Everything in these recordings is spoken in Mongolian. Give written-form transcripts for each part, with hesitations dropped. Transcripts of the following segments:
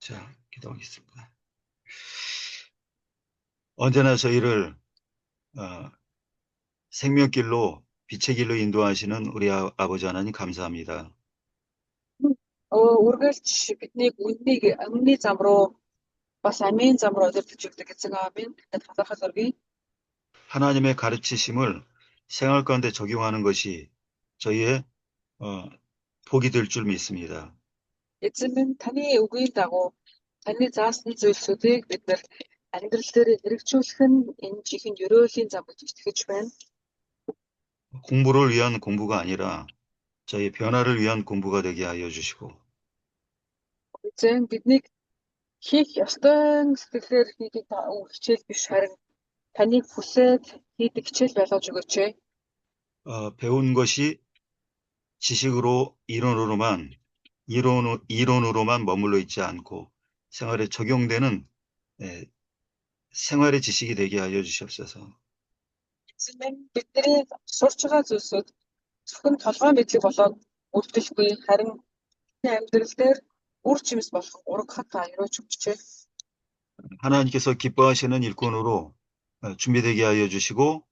자, 기도하겠습니다. 언제나 저희를 생명길로 빛의 길로 인도하시는 우리 아버지 하나님 감사합니다. Үргэлж биднийг үннийг амны зам руу бас амийн зам руу өдөртөж өгдөг эзэн аавын талархал өргөе. 하나님의 가르치심을 생활 가운데 적용하는 것이 저희의 복이 될 줄 믿습니다. Эзэн минь таны үгийн дагуу таны заасан зүйлсүүдийг бид нар амьдрал дээр хэрэгжүүлэх нь энэ чихэн ерөөлийн зам гэж итгэж байна. 공부를 위한 공부가 아니라 저희 변화를 위한 공부가 되게 하여 주시고 Эзэн биднийг хийх ёстой сэтгэлээр хийдэг хичээл биш харин таныг хүсээд хийдэг хичээл болгож өгөөч. 배운 것이 지식으로 이론으로만 머물러 있지 않고 생활에 적용되는 생활의 지식이 되게 하여 주시옵소서. Эзэн минь бидний сурч байгаа зүйлсүүд зөвхөн толгой мэдлэг болоод үлдэлгүй харин амьдрал дээр үр жимс болох ураг хат аюулж өгчээ. 하나님께서 기뻐하시는 일꾼으로 준비되게 하여 주시고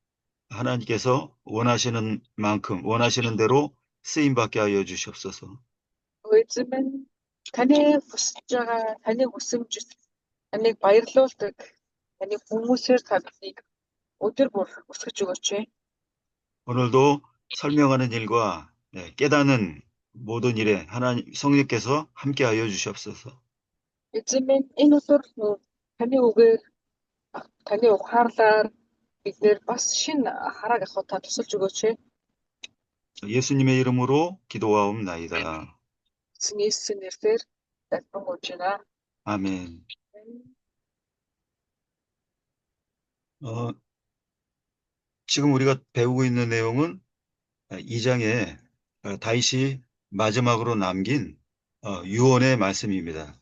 하나님께서 원하시는 만큼 원하시는 대로 쓰임 받게 하여 주시옵소서. Эзэн минь таны хүсэж байгаа таны хүсэмж таныг баярлуулдаг таны хүмүүсээр та биднийг өдөр бүр өсгөж өгөөч. 오늘도 설명하는 일과 깨닫는 모든 일에 하나님 성령께서 함께 하여 주시옵소서. Эзэн минь энэ өдөр таны үгээр таны ухаарлаар биднэр бас шинэ харааг авах та тусалж өгөөч. 예수님의 이름으로 기도하옵나이다. Эзэн Есүсийн нэрээр залбирanгуйж байна. 아멘. 지금 우리가 배우고 있는 내용은 2장에 다윗이 마지막으로 남긴 유언의 말씀입니다.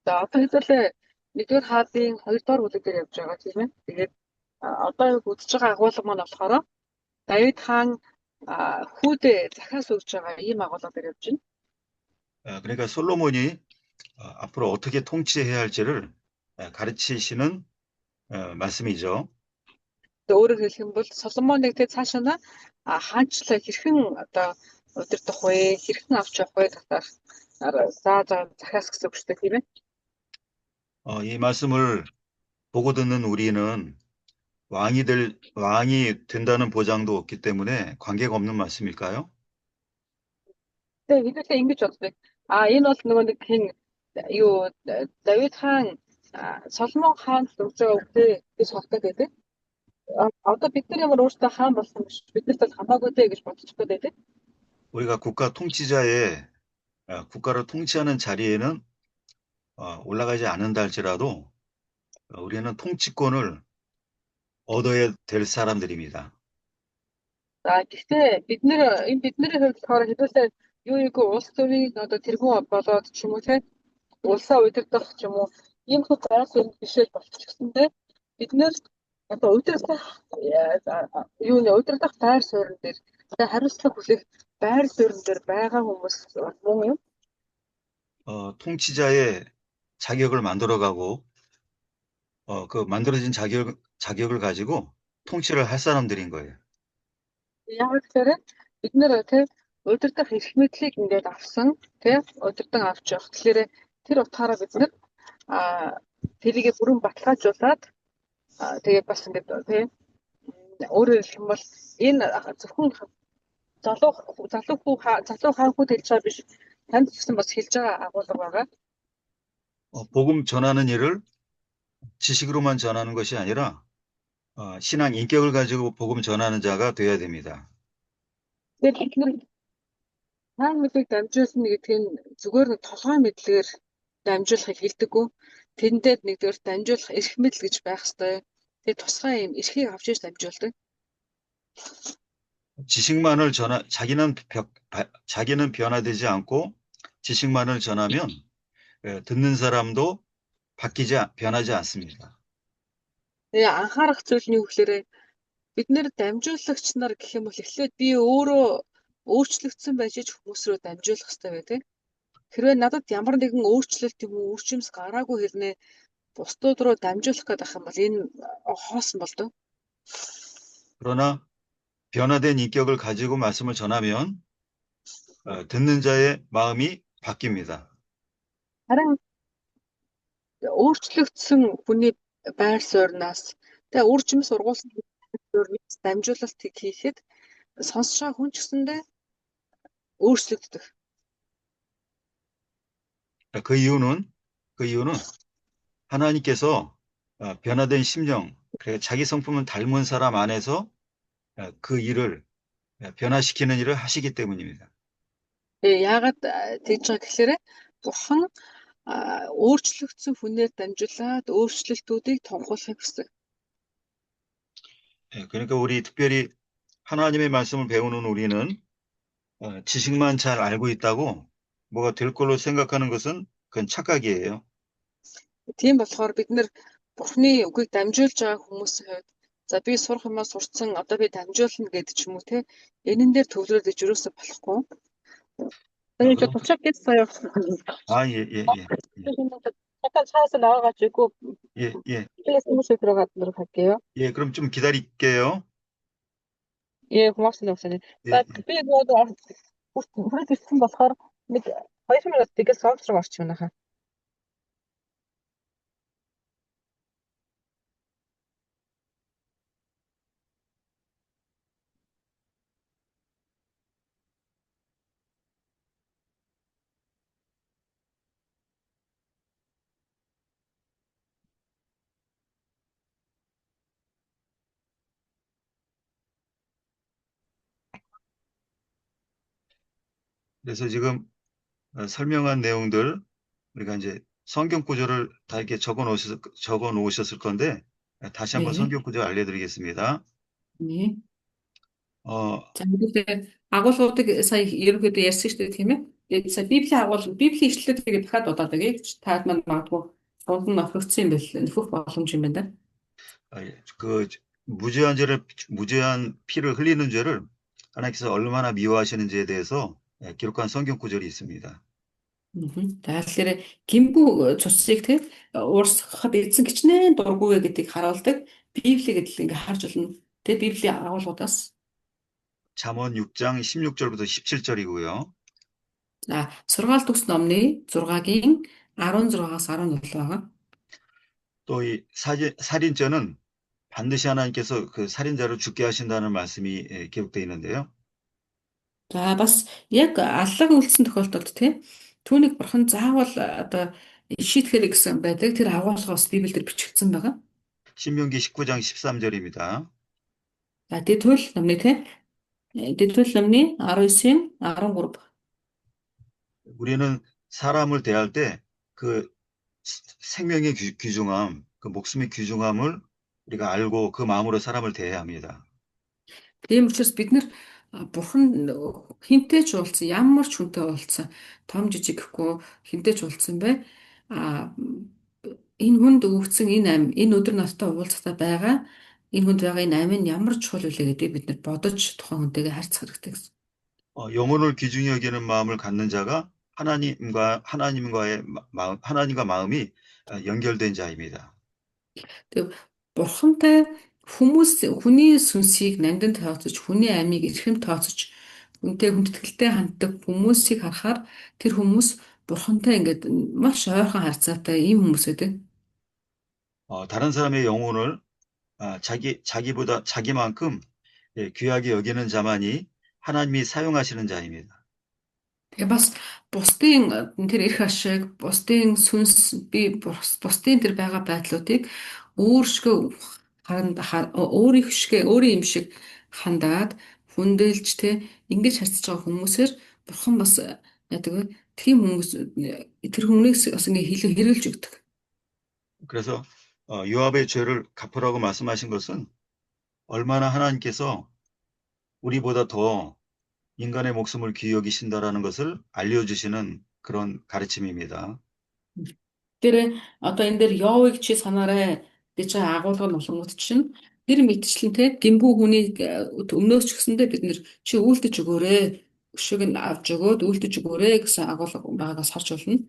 За одоо хэдүүлээ нэгдүгээр хаадын 2-р бүлэг дээр явж байгаа тийм ээ. Тэгээд одоо үзэж байгаа агуулга маань болохоор Давид хаан хүүдээ захиас өгж байгаа ийм агуулга дээр явж байна. 그러니까 솔로몬이 앞으로 어떻게 통치해야 할지를 가르치시는 말씀이죠. Өөрөөр хэлэх юм бол Соломоныг тэ цаашаа хаанчлаа хэрхэн одоо удирдах вэ? Хэрхэн авч явах вэ гэдэг захиас гэсэн үг шүү дээ тийм ээ. 이 말씀을 보고 듣는 우리는 왕이 된다는 보장도 없기 때문에 관계가 없는 말씀일까요? Тэгээ хэдүүлээ ингэж боддог. Энэ бол нөгөө нэг хин юу Давид хаан Соломон хаан өгж байгаа үгтэй гэж холбоотой байдаг. Одоо бид нар ямар өөртөө хаан болсон биш. Биднэрт бол хамаагүй дээ гэж бодчих гээд байдаг. 우리가 국가를 통치하는 자리에는 올라가지 않는다 할지라도 우리는 통치권을 얻어야 될 사람들입니다. Гэхдээ бидний хувьд болохоор хэдүүлээ юу улс төрийн одоо тэргүүн болоод ч юм уу те улсаа удирдах ч юм уу ийм их байр суурь бишэл болчихсондээ бид нэр одоо удирдах байр суурин дээр хариуцлага хүлээх байр суурин дээр байгаа хүмүүс мөн юм. 통치자의 자격을 만들어가고 그 만들어진 자격을 가지고 통치를 할 사람들인 거예요. Яг тэгэхээр бид нэр те удирдах эрх мэдлийг ингээд авсан те удирдан авч явах. Тэгэхээр тэр утгаараа бид нэр тэрийг бүрэн баталгаажуулаад тэгээ бас ингээд те өөрөөр хэлэх юм бол энэ зөвхөн залуу хаан хүүд хэлж байгаа биш танд гэсэн бас хэлж байгаа агуулга байгаа. 복음 전하는 일을 지식으로만 전하는 것이 아니라 신앙 인격을 가지고 복음 전하는 자가 되어야 됩니다. Тэгэхээр хаан мэдлэг дамжуулсан гэдэг нь зүгээр нэг толгой мэдлэгээр дамжуулахыг хэлдэггүй. Тэндээд нэгдүгээр дамжуулах эрх мэдэл гэж байх ёстой. Тэгээ тусгай юм эрхийг авч иж дамжуулдаг. 자기는 변화되지 않고 지식만을 전하면 듣는 사람도 변하지 않습니다. Тэгээ анхаарах зүйл нь юу гэхээр бид нэр дамжуулагч нар гэх юм бол эхлээд би өөрөө өөрчлөгдсөн байж хүмүүс рүү дамжуулах хэрэгтэй байдаг. хэрвээ надад ямар нэгэн өөрчлөлт юм уу, үрчимс гараагүй хэрнээ бусдууд руу дамжуулах гэдэг юм бол энэ хоосон болдог. 그러나 변화된 인격을 가지고 말씀을 전하면 듣는 자의 마음이 바뀝니다. Харин өөрчлөгдсөн хүний байр сууриас тэгээ үржим сургуулсан суурьнаас дамжуулалт хийхэд сонсшоо хүн ч гэсэндээ өөрчлөгддөг. 그 이유는 하나님께서 변화된 심령, 그래 자기 성품을 닮은 사람 안에서 그 일을 변화시키는 일을 하시기 때문입니다. Яагаад тэгж байгаа гэхээр бурхан өөрчлөгдсөн хүнээр дамжуулаад өөрчлөлтүүдийг тунхаглахыг хүсдэг. 그러니까 우리 특별히 하나님의 말씀을 배우는 우리는 지식만 잘 알고 있다고 뭐가 될 걸로 생각하는 것은 그건 착각이에요. Тийм болохоор бид нэр бурханы үгийг дамжуулж байгаа хүмүүсийн хувьд за би сурах юмаа сурцсан одоо би дамжуулна гэдэг ч юм уу те энэн дээр төвлөрөөд иж юусоо болохгүй. 아니, 저 도착했어요. 예, 예, 예. 잠깐 차에서 나와가지고 예, 예. 실내 사무실 들어가도록 할게요. 예, 그럼 좀 기다릴게요. 예, 고맙습니다, 목사님. 예, За 예. би нөгөө хүрээд ирсэн болохоор нэг 2 минут тэгээс совсрог орчих юм хаа. 그래서 지금 설명한 내용들 우리가 이제 성경 구절을 다 이렇게 적어 놓으셨을 건데 다시 한번 네. 성경 구절 알려드리겠습니다. 네. 어, За мэдээ агуулгуудыг сая ерөнхийдөө ярьсан шүү дээ тийм ээ. Тэгээд сая Библийн ишлэлүүдийг дахиад удаад өгье. Таад маань магадгүй дунд нь нөхөгдсөн юм бэл нөхөх боломж юм байна да. 그 무죄한 피를 흘리는 죄를 하나님께서 얼마나 미워하시는지에 대해서 기록한 성경 구절이 있습니다. Тэгэхээр гимбүү цусыг тийм уурсгахад эзэн гिचнэн дургүйгээ гэдгийг харуулдаг Библийг гэдэл ингээ харж болно. Тэгээд Библийн агуулгуудаас 잠언 6장 16절부터 17절이고요. за сургаал төгс номны 6-гийн 16-аас 17 байгаа. 또 이 살인죄는 반드시 하나님께서 그 살인자를 죽게 하신다는 말씀이 기록되어 있는데요. За бас яг аллаг үлдсэн тохиолдолд тийм түүнийг бурхан заавал одоо шийтгэхэр гэсэн байдаг. Тэр агуулгаас Библиэлд бичигдсэн байгаа. 신명기 19장 13절입니다. За Дэдхүүл номны тийм Дэдхүүл номны 19-ийн 13. 우리는 사람을 대할 때 그 생명의 귀중함, 그 목숨의 귀중함을 우리가 알고 그 마음으로 사람을 대해야 합니다. Тийм учраас бид нэр бурхан хинтэй ч уулзсан, ямар ч хүнтэй уулзсан, том жижиг гэхгүй хинтэй ч уулзсан бай. Энэ хүнд өгөгдсөн энэ өдөр настай уулзахтай байгаа энэ хүнд байгаа энэ амин ямар чухал үлээ гэдэг бид нар бодож тухайн хүнтэйгээ харьцах хэрэгтэй гэсэн. 영혼을 귀중히 여기는 마음을 갖는 자가 하나님과 마음이 연결된 자입니다. Тэгээ бурхантай хүний сүнсийг нандин тооцож, хүний амийг эрхэм тооцож, хүнтэй хүндэтгэлтэй ханддаг хүмүүсийг харахаар тэр хүмүүс бурхантай ингээд маш ойрхон харьцаатай ийм хүмүүс байдаг. 다른 사람의 영혼을 자기만큼 귀하게 여기는 자만이 하나님이 사용하시는 자입니다. Тэгээ бас бусдын тэр эрх ашиг, бусдын сүнс, бусдын тэр байгаа байдлуудыг өөрийн юм шиг хандаад хүндэлж тэ ингэж харьцаж байгаа хүмүүсээр бурхан бас яадаг вэ? Тийм хүмүүс тэр хүмүүнээс бас ингэ хэрэгжилж өгдөг. 그래서 요압의 죄를 갚으라고 말씀하신 것은 얼마나 하나님께서 우리보다 더 인간의 목숨을 귀히 여기신다라는 것을 알려주시는 그런 가르침입니다. Тэр одоо энэ дээр Йовыг чи санаарай гэж агуулга нь болонгууд чинь тэр мэтчлэн те гимбүү хүнийг өмнөөс ч гэсэндээ бид нэр чи үлдэж өгөөрэй өшөөг нь авч өгөөд үйлдэж өгөөрэй гэсэн агуулга байгаагаас харж болно.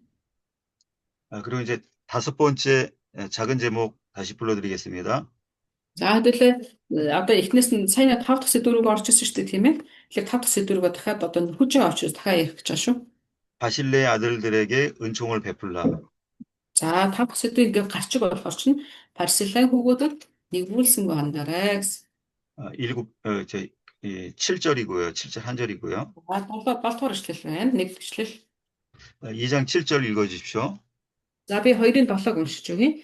그리고 이제 다섯 번째 작은 제목 다시 불러드리겠습니다. За хэдүүлээ одоо эхнээс нь сайн 5 дахь сэдвүүг орж ирсэн шүү дээ тийм ээ. Тэгэхээр 5 дахь сэдвүүг дахиад одоо хүж байгаа учраас дахиад ярих гэж байгаа шүү. 바실레의 아들들에게 은총을 베풀라. За 5 дахь сэдвийг ингээд гарчиг болохоор чинь Барселай хүүгүүдэд нэгүүлсэнгүй хандаарай гэсэн. 7절이고요. 7절 한 절이고요. За 7 дугаар ишлэл байна. Нэг ишлэл. 2장 7절 읽어주십시오. За би 2-ын 7-ыг уншиж өгье.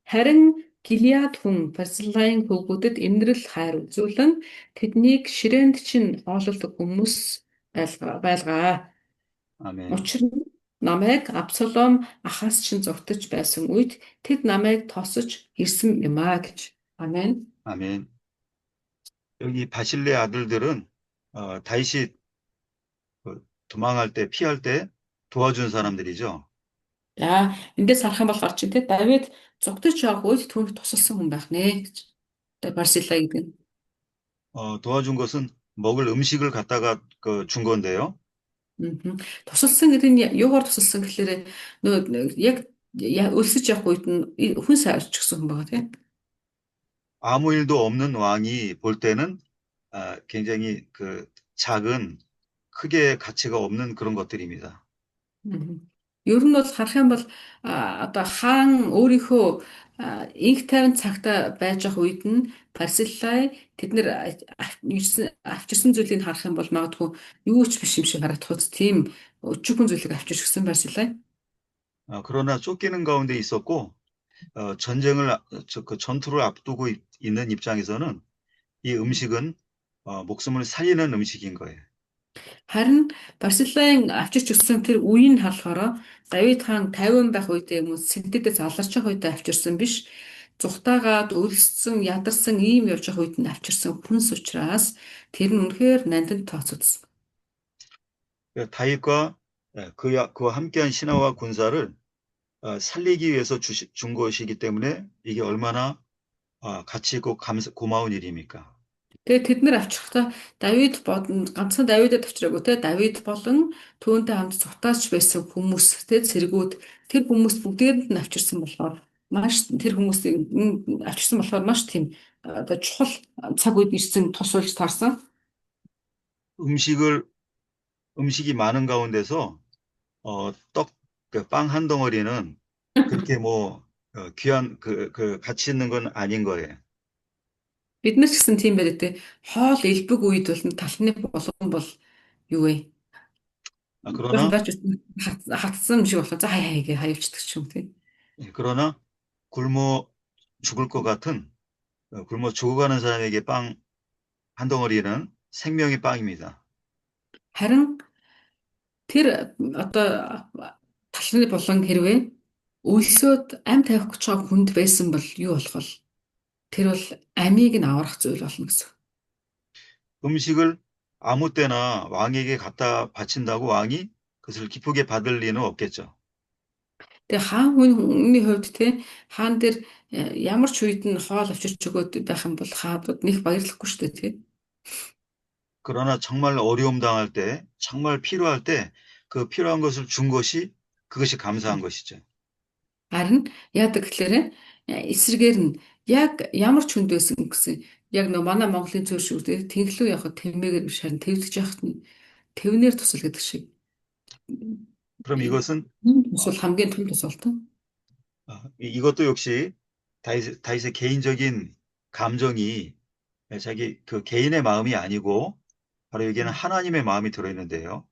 Харин Гилеад хүн Барселайн хүүгүүдэд инрэл хайр үзүүлэн тэднийг ширээнд чинь оололдог хүмүүс байлгаа. 아멘. Учир нь намайг Абсалом ахаас чинь зогтож байсан үед тэд намайг тосож ирсэн юм аа гэж. Амен. 아멘. 여기 바실레 아들들은 다윗이 도망할 때, 피할 때 도와준 사람들이죠. За эндээс харах юм бол гарч ин тэ Давид зогтож явах үед түүнд тусалсан хүн байх нэ гэж. Тэгээ Барселай гэдэг нь. 도와준 것은 먹을 음식을 갖다가 준 건데요. Тусалсан гэдэг нь юугаар тусалсан гэхээр нөгөө яг өлсөж явах үед нь хүн сайрчихсан хүн байгаа тийм. 아무 일도 없는 왕이 볼 때는 굉장히 작은 크게 가치가 없는 그런 것들입니다. Ер нь бол харах юм бол одоо хаан өөрийнхөө инх тайван цагта байж байгаа үед нь Барселай тэд нэр авчирсан зүйлийг харах юм бол магадгүй юу ч биш юм шиг харагдах үст тийм өчигхэн зүйлийг авчирсан Барселай. 그러나 쫓기는 가운데 있었고 전투를 앞두고 있는 입장에서는 이 음식은 목숨을 살리는 음식인 거예요. Харин Барселайн авчирч өгсөн тэр үеийг харахаараа Давид хаан 50 байх үедээ юм уу сэнтэдээ заларч байгаа үедээ авчирсан биш. Зүхтаагаад өлссөн, ядарсан ийм явж байгаа үед нь авчирсан хүнс учраас тэр нь үнэхээр нандин тооцогдсон. 다윗과 그와 함께한 신하와 군사를 살리기 위해서 준 것이기 때문에 이게 얼마나 가치 있고 고마운 일입니까? Тэгээд тэд нэр авчихдаа Давид бодно ганцхан Давидад авчираагүй те Давид болон түүнтэй хамт цутаач байсан хүмүүс те цэргүүд тэр хүмүүс бүгдээрэнд нь авчирсан болохоор маш тэр хүмүүсийг авчирсан болохоор маш тийм одоо чухал цаг үед ирсэн тусвалж таарсан. 음식이 많은 가운데서 빵 한 덩어리는 그렇게 귀한 가치 있는 건 아닌 거예요. Биднес гэсэн тийм байдаг те хоол элбэг үед бол талхны болгон бол юу вэ? 그러나 хатсан шиг болохоор за хаяа хаявчдаг ч юм те. 그러나 굶어 죽을 것 같은 굶어 죽어가는 사람에게 빵 한 덩어리는 생명의 빵입니다. Харин тэр одоо талхны болон хэрвээ өлсөд ам тавих гэж байгаа хүнд байсан бол юу болох вэ? Тэр бол амийг нь аврах зүйл болно гэсэн. 음식을 아무 때나 왕에게 갖다 바친다고 왕이 그것을 기쁘게 받을 리는 없겠죠. Тэгээ хаан хүний хувьд те хаан дээр ямар ч үед нь хоол авчирч өгөөд байх юм бол хаадууд нэг баярлахгүй шүү дээ те. 그러나 정말 어려움 당할 때, 정말 필요할 때 그 필요한 것을 준 것이 그것이 감사한 것이죠. Харин яадаг гэхээр эсрэгээр нь яг ямар ч хүнд байсан гэсэн яг нөө манай Монголын зөв шүү дээ тэнхлүү явахад тэмээгээр биш харин твдэж явахт нь твнэр тусал гэдэг шиг. 그럼 이것은 тусал хамгийн том тусалтай. 이것도 역시 다윗의 개인적인 감정이 자기 그 개인의 마음이 아니고 바로 여기에는 하나님의 마음이 들어있는데요.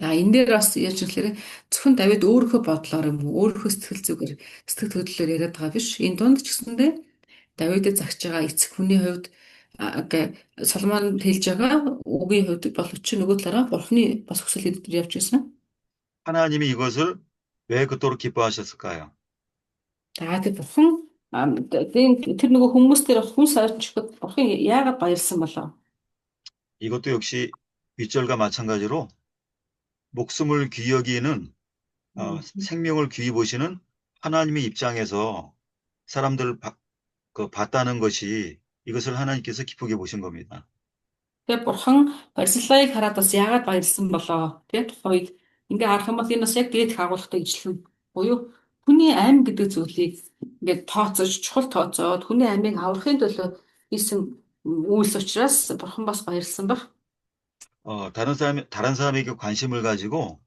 Энэ дээр бас яаж гэхээр зөвхөн Давид өөрийнхөө бодлоор юм уу өөрийнхөө сэтгэл хөдлөлөөр яриад байгаа биш. Энэ дунд ч гэсэндээ Давидд загч байгаа эцэг хүний хувьд Соломон хэлж байгаа үгийн хувьд боловч нөгөө талаараа Бурхны бас хүсэл эдгээр явж байсан. 하나님이 이것을 왜 그토록 기뻐하셨을까요? За тэр Бурхан тэр нөгөө хүмүүс дээр хүн сарчхад Бурхан яагаад баярсан болоо? 이것도 역시 윗절과 마찬가지로 목숨을 귀히 여기는 생명을 귀히 보시는 하나님의 입장에서 사람들을 봤다는 것이 이것을 하나님께서 기쁘게 보신 겁니다. Тэгээ бурхан Барсилаыг хараад бас яагаад баярлсан болоо. Тэгээ тухайн үед ингээ харах юм бол энэ бас яг дээд их агуулгатай ижилхэн. Буюу хүний амь гэдэг зүйлийг ингээд тооцож, чухал тооцоод хүний амийг аврахын төлөө хийсэн үйлс учраас бурхан бас баярлсан баг. 다른 사람에게 관심을 가지고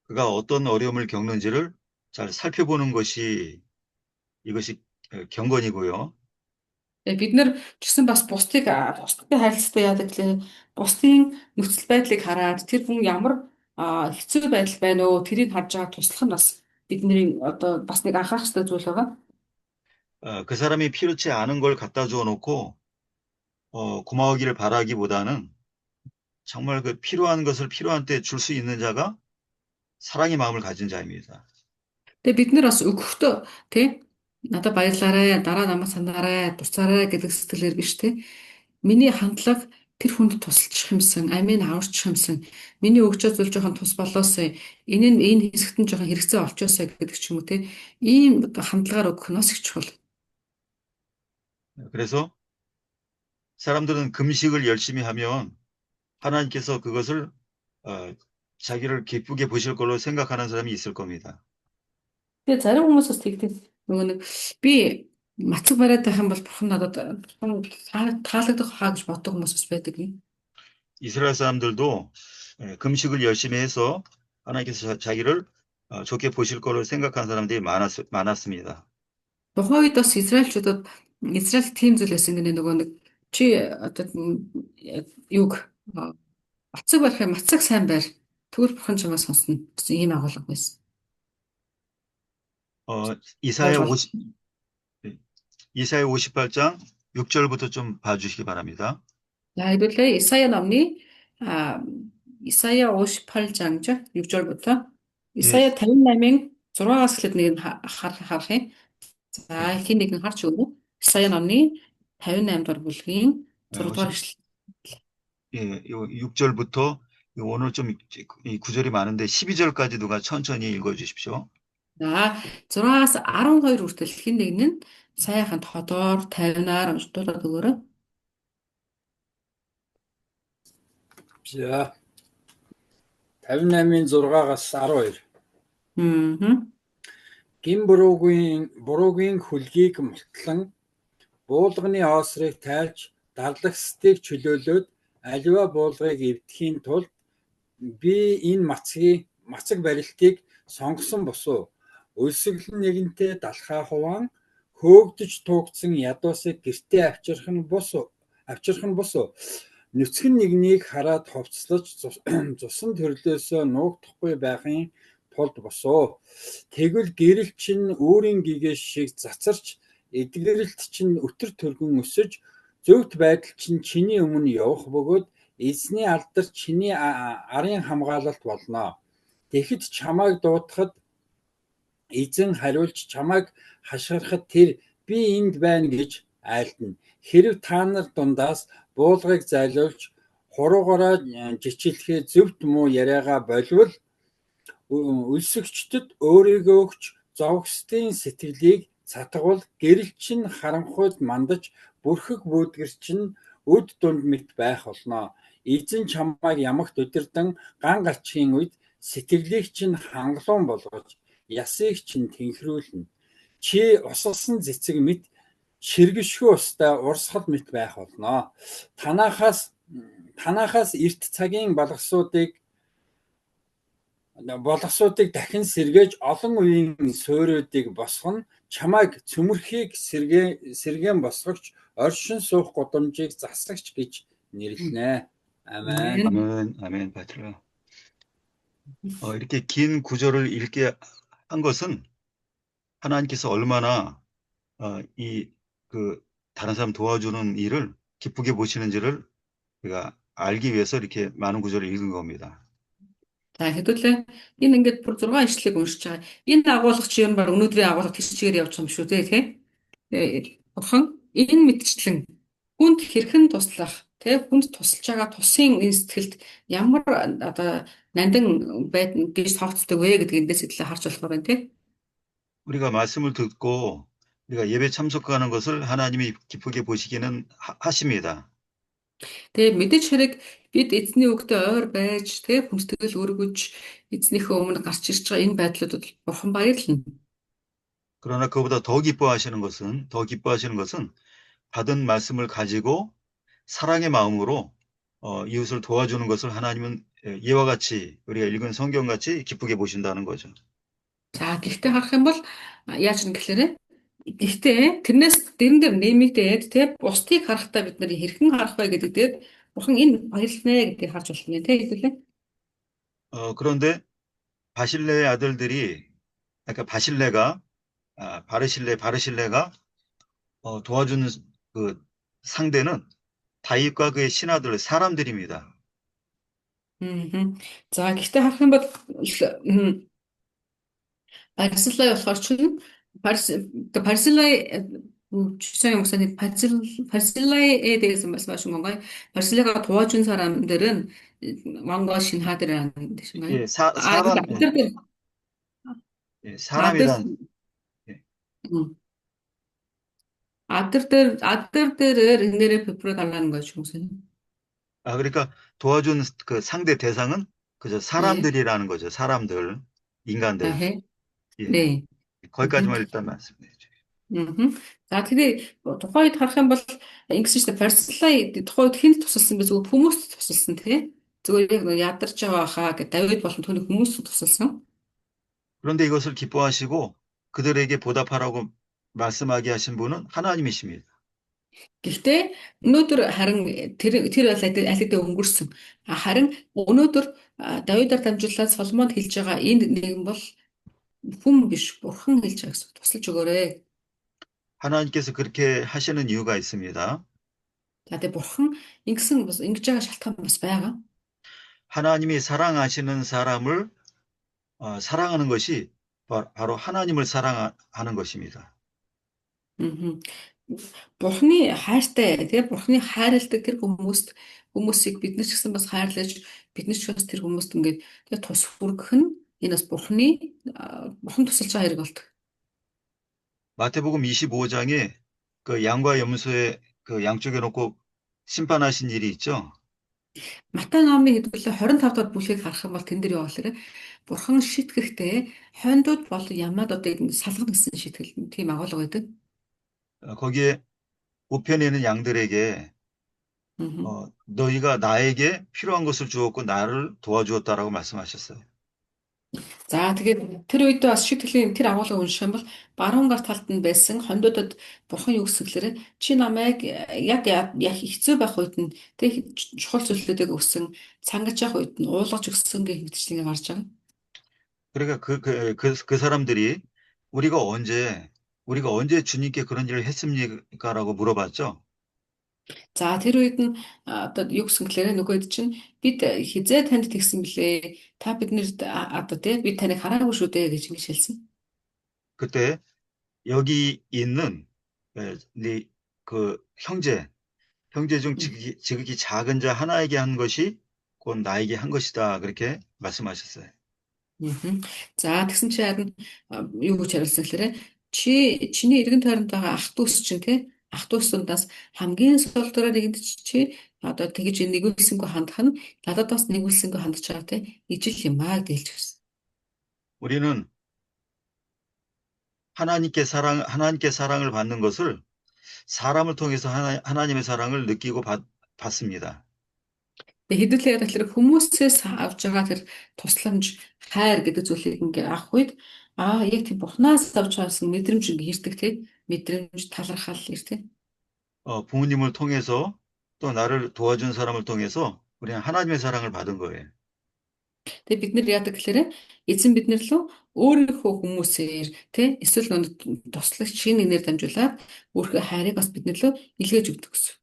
그가 어떤 어려움을 겪는지를 잘 살펴보는 것이 이것이 경건이고요. Тэгээ бид нар ч гэсэн бас бусдтай харилцаатай яадаг гэхлээр бусдын нөхцөл байдлыг хараад тэр хүн ямар хэцүү байдал байна уу тэрийг харж байгаа туслах нь бас бидний одоо бас нэг анхаарах хэрэгтэй зүйл байгаа. 그 사람이 필요치 않은 걸 갖다 주어 놓고 고마우기를 바라기보다는 정말 그 필요한 것을 필요한 때 줄 수 있는 자가 사랑의 마음을 가진 자입니다. Тэгээ бид нар бас өгөхдөө тий надад баярлаарай, дараа намайг санаарай, туцаарай гэдэг сэтгэлээр биш тий. Миний хандлага тэр хүнд тусалчих юмсан, амийг аварчих юмсан, миний өгчөө зүйл жоохон тус болоосой, энэ хэсэгт нь жоохон хэрэгцээ олчоосой гэдэг ч юм уу тий. Ийм хандлагаар өгөх нь бас их чухал. 그래서 사람들은 금식을 열심히 하면 하나님께서 그것을 자기를 기쁘게 보실 걸로 생각하는 사람이 있을 겁니다. Тэгээ зарим хүмүүс бас тэгдэг. Нөгөө нэг би мацаг бариад байх юм бол бурхан надад таалагдах хаа гэж боддог хүмүүс бас байдаг юм. 이스라엘 사람들도 금식을 열심히 해서 하나님께서 자기를 좋게 보실 걸로 생각하는 사람들이 많았습니다. Тухайн үед бас Израиль тийм зүйл байсан гэнэ нөгөө нэг чи одоо юг мацаг барих мацаг сайн байр. Тэгвэл бурхан чамаа сонсно. Гэсэн ийм агуулга байсан. 이사야 58장 6절부터 좀 봐주시기 바랍니다. За хэдүүлээ Исая номны Исая 58-장 6절부터 Исая 58-ын 6-аас эхлээд нэг нь харах юм. За хин нэг нь харж өгнө. Исая номны 58 дугаар бүлгийн 6 дугаар эшлэл. 예, 요 6절부터 오늘 좀 이 구절이 많은데 12절까지 누가 천천히 읽어 주십시오. За 6-аас 12 хүртэл хин нэг нь сайхан тодоор 50-аар уншдуулаад өгөөрэй. За 58-ын 6-аас 12. Гин буруугийн хөлгийг мултлан буулганы оосрыг тайлж дарлагсдыг чөлөөлөөд аливаа буулгыг эвдэхийн тулд би энэ мацаг барилтыг сонгосон босуу. Өлсгөл нэгэнтээ далхаа хуваан хөөгдөж тугдсан ядуусыг гэртээ авчрах нь босуу. Нүцгэн нэгнийг хараад ховцлож цусан төрлөөсөө нуугдахгүй байхын тулд босоо. Тэгвэл гэрэл чинь өөрийн гигээс шиг цацарч эдгэрэлт чинь өтөр төргөн өсөж зөвхт байдал чинь чиний өмнө явах бөгөөд эзний алдар чиний арын хамгаалалт болно. Тэгэхэд чамайг дуутахад эзэн хариулж чамайг хашгирахад тэр би энд байна гэж айлтна. Хэрв та нар дундаас буулгыг зайлуулж хуруугаараа жичлэхээ зөвхт муу яриагаа болвол өлсөгчдөд өөрийгөө өгч зовгсдын сэтгэлийг цатгавал гэрэл чинь харанхуйд мандаж бүрхэг бүүдгэр чинь өд дунд мэт байх болно. Эзэн чамайг ямагт удирдан ган галчхийн үед сэтгэлийг чинь хангалуун болгож ясыг чинь тэнхрүүлнэ. Чи усалсан цэцэг мэт ширгэшгүй устай урсгал мэт байх болно. Танахаас эрт цагийн балгасуудыг дахин сэргээж олон үеийн суурьуудыг босгоно. Чамайг цөмөрхийг сэргээн босгогч оршин суух гудамжийг засагч гэж нэрлэнэ. 아멘. 아멘. 받들어. 이렇게 긴 구절을 읽게 한 것은 하나님께서 얼마나 다른 사람 도와주는 일을 기쁘게 보시는지를 우리가 알기 위해서 이렇게 많은 구절을 읽은 겁니다. За хэдүүлээ энэ ингээд бүр 6 ишлэгийг уншиж байгаа. Энэ агуулга чи юм баг өнөөдрийн агуулга тэр чигээр явж байгаа юм шүү дээ, бурхан энэ мэдчлэн хүнд хэрхэн туслах, хүнд тусалж байгаа тусын энэ сэтгэлд ямар одоо нандин байдна гэж тооцдог вэ гэдгийг эндээс хэлээ харж болох байгаа юм тий. 우리가 말씀을 듣고 우리가 예배 참석하는 것을 하나님이 기쁘게 보시기는 하십니다. Тэгээ мэдээж хэрэг бид эзний үгтэй ойр байж тэгээ хүндэтгэл өргөж эзнийхээ өмнө гарч ирж байгаа энэ байдлуудад бурхан баярлна. 그러나 그보다 더 기뻐하시는 것은 받은 말씀을 가지고 사랑의 마음으로 이웃을 도와주는 것을 하나님은 이와 같이 우리가 읽은 성경 같이 기쁘게 보신다는 거죠. За гэхдээ харах юм бол яаж юм гэхээр гэхдээ тэрнээс дэрэн дээр нэмэгдээд те бусдыг харахтаа бид нар хэрхэн харах вэ гэдэг дээр бурхан энэ баярлнэ гэдгийг харж байна те хэвлээ. 그런데 바실레의 아들들이 그러니까 바르실레가 도와주는 그 상대는 다윗과 그의 신하들 사람들입니다. За гэхдээ харах юм бол Барсилай болохоор чинь Барсилай 주차장 목사님 바실라에 대해서 말씀하신 건가요? 바실라가 도와준 사람들은 왕과 신하들이라는 뜻인가요? 예, 아들들 예, 아들 사람이란 예, 음, 아들들을 은혜를 베풀어 달라는 거죠, 목사님. 그러니까 도와준 그 상대 대상은 그저 예, 사람들이라는 거죠. 사람들, 인간들. 해. 예, 네. 거기까지만 일단 말씀드리죠. Мгм. За тэгээ тухайд харах юм бол ингэсэн чинь Барселай тухайд хэнд тусалсан бэ зүгээр хүмүүст тусалсан тий. Зүгээр яг нэг ядарч байгаа хаа гэдэг Давид болон түүний хүмүүст тусалсан. 그런데 이것을 기뻐하시고 그들에게 보답하라고 말씀하게 하신 분은 하나님이십니다. Гэхдээ өнөөдөр харин тэр бол аль хэдийн өнгөрсөн. Харин өнөөдөр Давидаар дамжуулаад Соломонд хэлж байгаа энэ нэгэн бол хүн биш бурхан хэлж байгаа гэсэн. Тусалж өгөөрэй. 하나님께서 그렇게 하시는 이유가 있습니다. За тэгээ бурхан ингэж байгаа шалтгаан бас байгаа. 하나님이 사랑하시는 사람을 사랑하는 것이 바로 하나님을 사랑하는 것입니다. Мгм. Бурхны хайртай тэгээ бурхны хайрладаг тэр хүмүүсийг бид нар ч гэсэн бас хайрлаж бид нар ч бас тэр хүмүүст ингээд тэгээ тус хүргэх нь энэ бас бурхан тусалж байгаа хэрэг болдог. 마태복음 25장에 그 양과 염소의 그 양쪽에 놓고 심판하신 일이 있죠. Матай номын хэдүүлээ 25 дахь бүлгийг харах юм бол тэн дээр юу болохоор бурхан шийтгэхдээ хойндууд болон ямаадуудыг салгана гэсэн шийтгэл тийм агуулга байдаг. 거기에 우편에 있는 양들에게 Мгм. 너희가 나에게 필요한 것을 주었고 나를 도와주었다라고 말씀하셨어요. За тэгээд тэр үед бас шийтгэлийн тэр агуулгыг унших юм бол баруун гар талд нь байсан хондуудад бурхан юу гэсэн гэхээр чи намайг яг хэцүү байх үед нь тэг чухал зүйлүүдийг өссөн цангаж явах үед нь уулгаж өгсөн гэх мэтчлэн гарч байгаа. 그러니까 그 사람들이 우리가 언제 주님께 그런 일을 했습니까라고 물어봤죠. За тэр үед нь одоо юу гэсэн гэхээр нөгөөд чинь бид хизээ танд тэгсэн блэ та биднэрд одоо тий бид таныг хараагүй шүү дээ гэж ингэж хэлсэн. 그때 여기 있는 그 형제 중 지극히 작은 자 하나에게 한 것이 곧 나에게 한 것이다. 그렇게 말씀하셨어요. За тэгсэн чи харин юу гэж хариулсан гэхээр чиний эргэн тойронд байгаа ах дүүс чинь тий ах дүүс дундаас хамгийн сул дорой нэгэнд чи одоо тэгж нэгүүлсэнгүй хандах нь нададаас нэгүүлсэнгүй хандж байгаа тий ижил юм аа гэж хэлчихсэн. 우리는 하나님께 사랑을 받는 것을 사람을 통해서 하나님의 사랑을 느끼고 받습니다. Хэдүүлээ тэгэхээр хүмүүсээс авж байгаа тэр тусламж хайр гэдэг зүйлийг ингээ авах үед яг тийм бурхнаас авч байгаасан мэдрэмж ингээ ирдэг тий мэдрэмж талархал ир тий 부모님을 통해서 또 나를 도와준 사람을 통해서 우리는 하나님의 사랑을 받은 거예요. Тэгээ бид нэр яадаг гэхээр эзэн биднэр лөө өөрийнхөө хүмүүсээр тий эсвэл туслагч шинэ нэр дамжуулаад өөрийнхөө хайрыг бас биднэр лөө илгээж өгдөг гэсэн.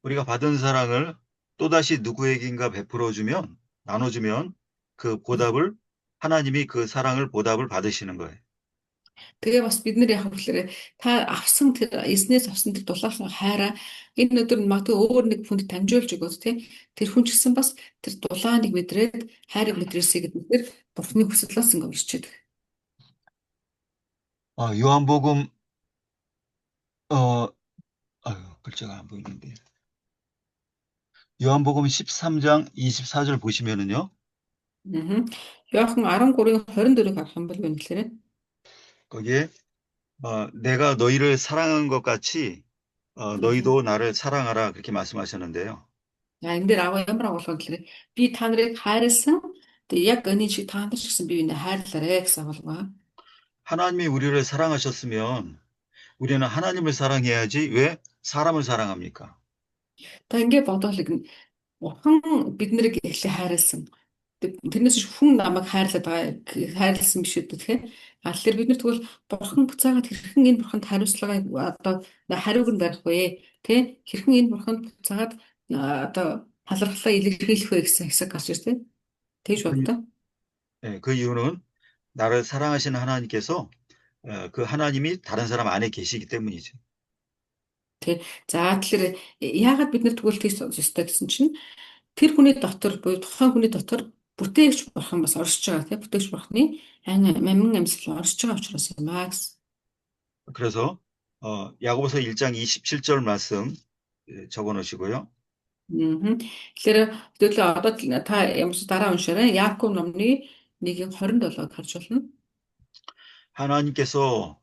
우리가 받은 사랑을 또다시 누구에게인가 나눠주면 그 보답을 하나님이 그 사랑을 보답을 받으시는 거예요. Тэгээ бас бид нэр яах вэ гэхээр та авсан тэр эзнээс авсан тэр дулаахан хайраа энэ өдөр магадгүй өөр нэг хүнд дамжуулж өгөөд тий тэр хүн ч гэсэн бас тэр дулааныг мэдрээд хайрыг мэдрээсэй гэдгээр бурхны хүсэлээс ингэ ирчээд. 요한복음 글자가 안 보이는데 요한복음 13장 24절 보시면은요. Иохан 13-ийн 24-ыг харах юм бол юу нэлээрэ? 거기에 내가 너희를 사랑한 것 같이 너희도 나를 사랑하라 그렇게 말씀하셨는데요. Энэ дээр ямар агуулга нэлээрэ? Би та нарыг хайрлсан. Тэгээ яг энэ шиг та нар ч гэсэн би энэ хайрлаарэ гэсэн агуулга. 하나님이 우리를 사랑하셨으면 우리는 하나님을 사랑해야지 왜 사람을 사랑합니까? Та ингэ бодвол Бурхан биднийг эхлээ хайрлсан. Тэрнээс ч хүн намайг хайрлсан биш үү тэгэхээр тэгэхээр бид нар тэгвэл бурхан буцаагаад хэрхэн энэ бурханд хариуцлагаа одоо хариуг нь барих вэ? Тэ хэрхэн энэ бурханд буцаагаад одоо талархлаа илэрхийлэх вэ гэсэн хэсэг гарч ирж тэ. Тэгж боддоо. 그 이유는 나를 사랑하시는 하나님께서 그 하나님이 다른 사람 안에 계시기 때문이죠. Тэ. За тэгэхээр яагаад бид нар тэгвэл тийш ёстой гэсэн чинь тэр хүний дотор буюу тухайн хүний дотор бүтээгч бурхан бас оршиж байгаа тийм бүтээгч бурханы мамин амьсгал оршиж байгаа учраас юм аа гэсэн. 그래서 야고보서 1장 27절 말씀 적어 놓으시고요. Тэгэхээр тэгвэл одоо та ямарч дараа уншаарай. Яаков номны 1:27-ыг харж байна. 하나님께서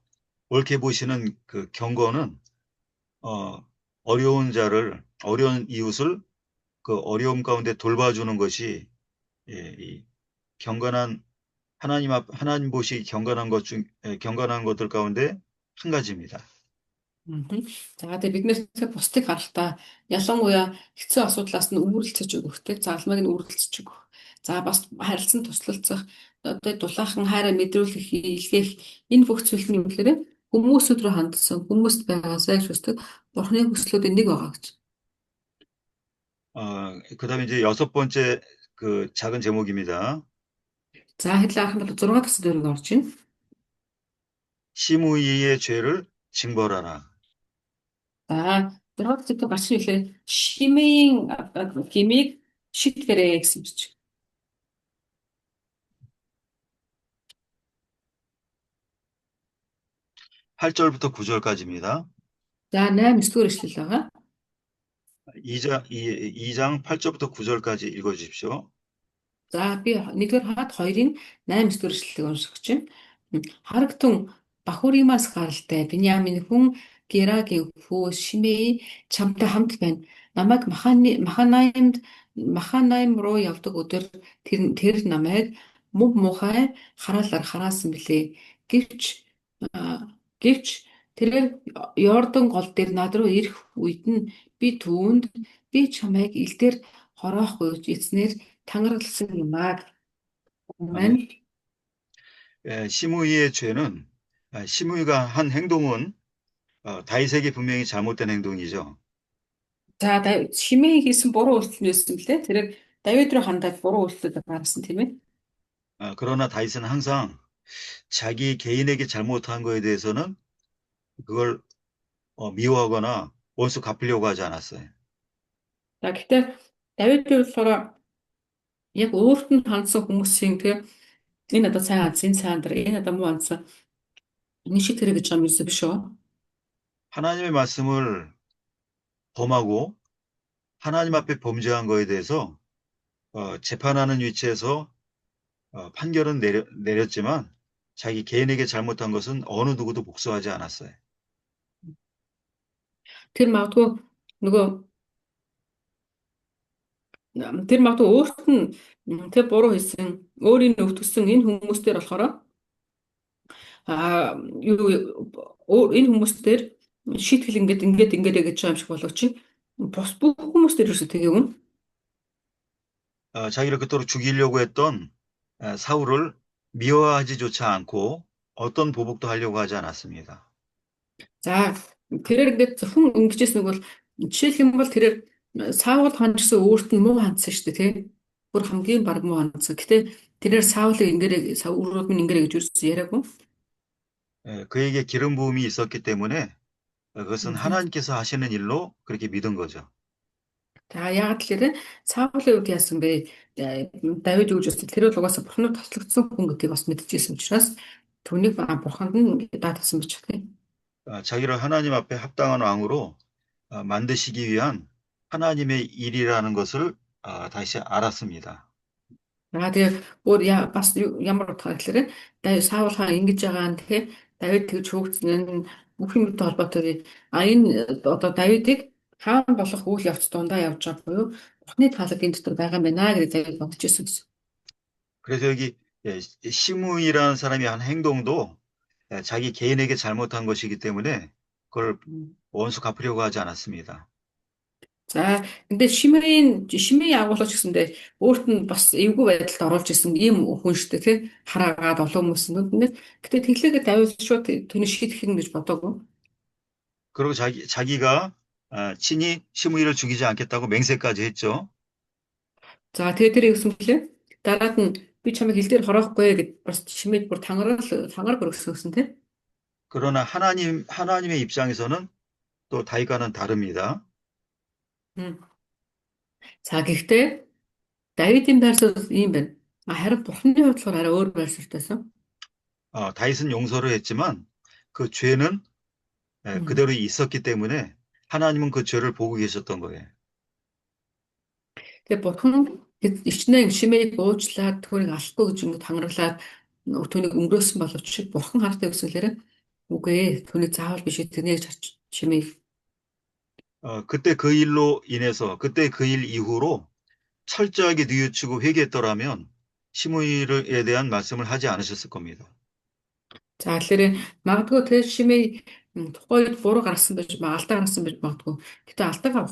옳게 보시는 그 경고는 어려운 자를 어려운 이웃을 그 어려움 가운데 돌봐주는 것이 이 경건한 하나님 보시 경건한 경건한 것들 가운데 한 가지입니다. За тэгээ бид нэр бусдыг харахтаа ялангуяа хэцүү асуудлаас нь үүрэлцэж өгөх тэг заалмайг нь үүрэлцэж өгөх. За бас харилцан туслалцах одоо дулаахан хайраа мэдрүүлэх илгээх энэ бүх зүйл нь юу гэхээр хүмүүсүүд рүү хандсан хүмүүст байгаа сайж хүсдэг бурхны хүслүүдийн нэг байгаа гэж. 그다음에 이제 6번째 그 작은 제목입니다. За хэдлээ арах бол 6 дахь дөрөв орж байна. 시므이의 죄를 징벌하라. За 6 дахь зүйл гарч ирэхээр шимийн гимиг шийтгэрэй гэсэн чинь. 8절부터 9절까지입니다. За 8-9 эшлэл байгаа. 2장 8절부터 9절까지 읽어 주십시오. За би нэгдүгээр хаад 2-ын 8-9 эшлэлийг унших чинь. Харагтун Бахуримаас гаралтай Биньямин хүн Герагийн хүү Шимей чамтай хамт байна. Намайг Маханаим руу явдаг өдөр тэр намайг мув мухай хараалаар хараасан билээ. Гэвч тэрээр Йордан гол дээр над руу ирэх үед нь би түүнд би чамайг ил дээр хороохгүй эзнэр тангаралсан юм аа. Амен. 시므이의 죄는 시므이가 한 행동은 다윗에게 분명히 잘못된 행동이죠. За Шимей хийсэн буруу үйлдэл байсан блэ? Тэр Давид руу хандаад буруу үйлдэл гаргасан тийм ээ. 그러나 다윗은 항상 자기 개인에게 잘못한 거에 대해서는 그걸 미워하거나 원수 갚으려고 하지 않았어요. За гэхдээ Давид болохоор яг өөрт нь хандсан хүмүүсийн тэр энэ одоо сайн анц, энэ сайн дар, энэ одоо муу анц энэ шиг тэрэг гэж юм ерөөсөө биш үү? 하나님의 말씀을 범하고 하나님 앞에 범죄한 거에 대해서 재판하는 위치에서 판결은 내렸지만 자기 개인에게 잘못한 것은 어느 누구도 복수하지 않았어요. Тэр магадгүй өөрт нь тэр буруу хийсэн өөрийн өвтгсөн энэ хүмүүстээр болохоор энэ хүмүүстээр шийтгэл ингээд гэж юм шиг боловч бус бүх хүмүүстээр юусе тэгээв. 자기를 그토록 죽이려고 했던 사울을 미워하지조차 않고 어떤 보복도 하려고 하지 않았습니다. За тэрээр ингээд зөвхөн ингэжсэн нэг бол жишээлх юм бол тэрээр Саул хандсан өөрт нь муу хандсан шүү дээ тий. Бүр хамгийн баг муу хандсан. Гэтэ тэрээр Саулыг Саулыг ингэрэ гэж юусе яриаггүй. 그에게 기름 부음이 있었기 때문에 그것은 하나님께서 하시는 일로 그렇게 믿은 거죠. За яагаад тэгэхээр Саулын үед яасан бэ? Давид юу гэж хэлсэн? Тэр бол угаасаа бурхнаар тослогдсон хүн гэдгийг бас мэдчихсэн учраас түүнийг бурханд нь даатгсан бичих тийм. 자기를 하나님 앞에 합당한 왕으로 만드시기 위한 하나님의 일이라는 것을 다시 알았습니다. Тэгээ өөр бас ямар утгаар гэхээр Давид Саул хаан ингэж байгаа нь тэгэхээр Давид тэгж хөөгцөн нь бүх юмтай холбоотой. Энэ одоо Давидыг хаан болох үйл явц дундаа явж байгаа буюу Бурхны талаар энэ дотор байгаа юм байна гэж Давид бодож ирсэн гэсэн. 그래서 여기 시므이라는 사람이 한 행동도 자기 개인에게 잘못한 것이기 때문에 그걸 원수 갚으려고 하지 않았습니다. За 근데 Шимей агуулгач гэсэндээ өөрт нь бас эвгүй байдалд оруулж исэн ийм хүн шүү дээ тий хараагаад олон хүмүүс нүднээ гэтээ тэглээгээ Давид шууд түүний шийдэх юм гэж бодоогүй. 그리고 자기가 친히 시므이를 죽이지 않겠다고 맹세까지 했죠. За тэгээ тэр юусэн блэ дараад нь би чамайг хил дээр хороохгүй гэд бас Шимейд бүр тангараг өргөсөн тий. 그러나 하나님의 입장에서는 또 다윗과는 다릅니다. За гэхдээ Давидын байр суурь ийм байна. Харин Бурхны хувьд болохоор арай өөр байр суурьтайсан. 다윗은 용서를 했지만 그 죄는 그대로 있었기 때문에 하나님은 그 죄를 보고 계셨던 거예요. Тэгээ Бурхан ичнээн Шимейг уучлаад түүнийг алахгүй гэж ингэ тангараглаад түүнийг өнгөрөөсөн боловч Бурхан харахтай гэсэлээр үгүй ээ түүнийг заавал биш тэрнийг харж Шимейг 그때 그 일 이후로 철저하게 뉘우치고 회개했더라면 시므이에 대한 말씀을 하지 않으셨을 겁니다. За тэгэхээр магадгүй тэр Шимей тухайд буруу гарсан байж алдаа гарсан байж магадгүй. Гэтэ алдаага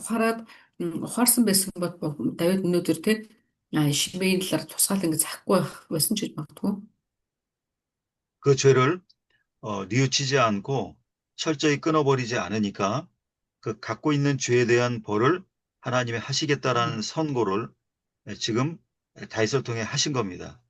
ухаарсан байсан бол Давид өнөөдөр тэр Шимейн талаар тусгаал ингэ захгүй байсан ч гэж магадгүй. 그 죄를 뉘우치지 않고 철저히 끊어버리지 않으니까 그 갖고 있는 죄에 대한 벌을 하나님이 하시겠다라는 선고를 지금 다윗을 통해 하신 겁니다.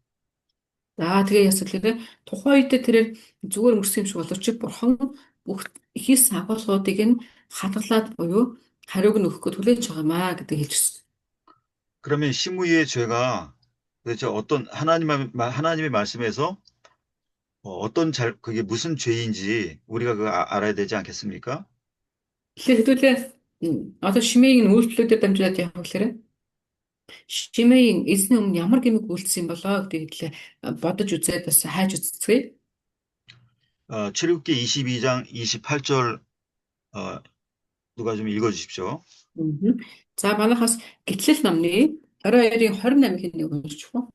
За тэгээ ясалээ тухайн үед тэрээр зүгээр өнгөрсөн юм шиг боловч Бурхан бүх хийсэн агуулгуудыг нь хадгалаад буюу хариуг нь өгөхгүй хүлээж байгаамаа гэдэг хэлчихсэн. 그러면 시므이의 죄가 도대체 하나님의 말씀에서 그게 무슨 죄인지 우리가 그거 알아야 되지 않겠습니까? Тэгэхээр хэдүүлээ одоо Шимейгийн үйлчлүүдээр дамжуулаад явах гэхээр Шимейгийн эзний өмнө ямар гэмиг үйлдсэн юм болоо гэдэг бодож үзээд бас хайж үзцгээе. 출애굽기 22장 28절 누가 좀 읽어주십시오. За манайхаас Гитлэл номны 22-ийн 28-ыг нэг уншиж байна.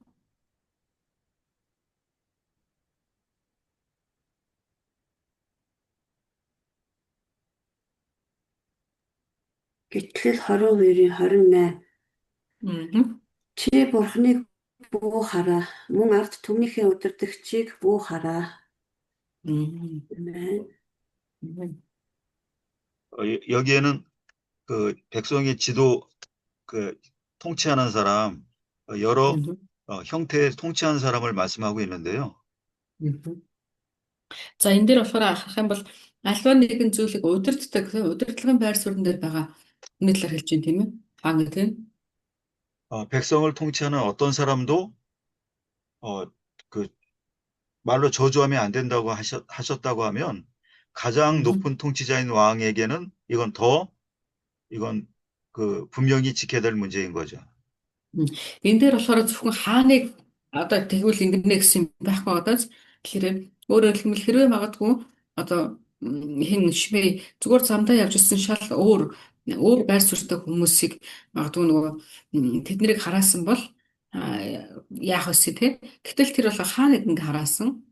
Гэтэл 22-ийн 28 чи Бурхныг бүү хараа мөн ард түмнийхээ удирдагчийг бүү хараа. 여기에는 그 백성의 통치하는 사람 여러 형태의 통치하는 사람을 말씀하고 있는데요. За энэ дээр болохоор харах юм бол альва нэгэн зүйлийг удирдлагын байр суурин дээр байгаа хүний талаар хэлж байна тийм ээ. Хаан гэдэг нь 백성을 통치하는 어떤 사람도 그 말로 저주하면 안 된다고 하셨다고 하면 가장 높은 통치자인 왕에게는 이건 그 분명히 지켜야 될 문제인 거죠. энэ дээр болохоор зөвхөн хааныг одоо тэгвэл ингэнэ гэсэн юм байхгүй одоо тэгэхээр өөрөөр хэлбэл хэрвээ магадгүй одоо хин Шимей зүгээр замдаа явж ирсэн шал өөр байр суурьтай хүмүүсийг магадгүй нөгөө тэднийг хараасан бол яах вэ те гэтэл тэр бол хааныг ингэ хараасан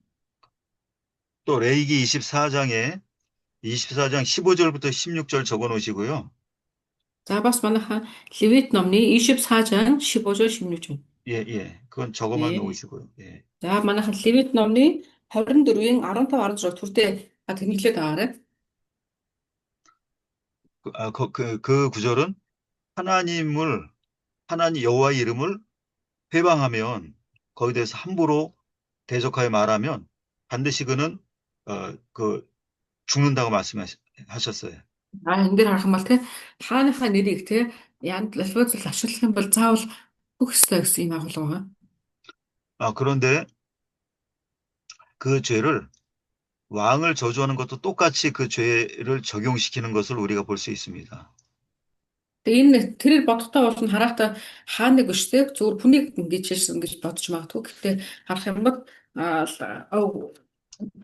또 레위기 24장 15절부터 16절 적어 놓으시고요. За бас манайха Левит номны 24장 15절 16절. 예. 그건 적어만 놓으시고요. 예. За манайха Левит номны 24-ийн 15 16 түрдээ тэмдэглээд байгаарай. 그 구절은 하나님 여호와의 이름을 회방하면 거기에 대해서 함부로 대적하여 말하면 반드시 그는 죽는다고 말씀하셨어요. Энэ дээр харах юм бол те хааныхаа нэрийг те янд лалбазал ашиглах юм бол заавал өгсөй гэсэн юм агуулга байгаа. 그런데 그 죄를 왕을 저주하는 것도 똑같이 그 죄를 적용시키는 것을 우리가 볼 수 있습니다. Тэгээ энэ тэрээр бодохтой бол нь харахтаа хааныг биш те зүгээр хүнийг ингэж хэлсэн гэж бодож магадгүй. Гэхдээ харах юм бол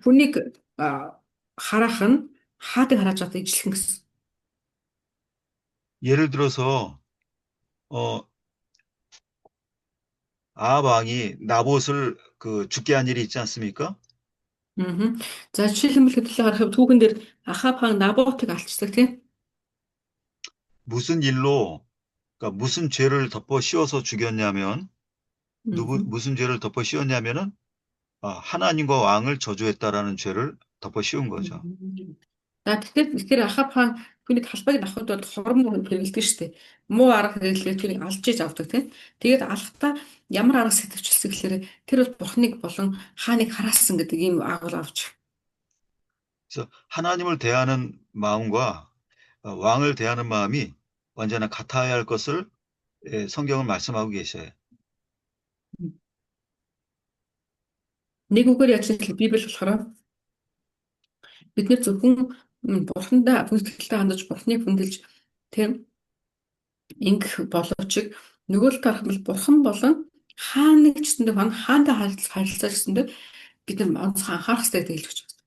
хүнийг харах нь хаадыг хараж байгаа ижилхэн гэсэн. 예를 들어서 아합 왕이 나봇을 죽게 한 일이 있지 않습니까? За жишээлбэл хэвлэлээ харахад түүхэн дээр Ахаб хаан Наботыг алчдаг тийм. 무슨 일로 그러니까 무슨 죄를 덮어 씌워서 죽였냐면 무슨 죄를 덮어 씌웠냐면은 하나님과 왕을 저주했다라는 죄를 덮어 씌운 거죠. За тэгэхээр Ахаб хаан түүний талбайг авахд бол хором хэрэгэлдэг шүү дээ. Муу арга хэрэглээ түүнийг алж иж авдаг тийм. Тэгээд алахдаа ямар арга сэтвчилсэн гэхээр тэр бол Бурхныг болон хааныг хараасан гэдэг ийм агуул авч. 그래서 하나님을 대하는 마음과 왕을 대하는 마음이 완전히 같아야 할 것을 성경은 말씀하고 계셔요. Нэг үгээр яаж хэлэх Библи болохоор бид нэр зөвхөн Бурхандаа хүндэтгэлтэй хандаж Бурхныг хүндэлж тийм ингэх боловч нөгөө л тарах бол Бурхан болон хааныг ч гэсэндээ хаандаа харилцаа гэсэндээ бид нар онцгой анхаарах хэрэгтэй гэж хэлж байна.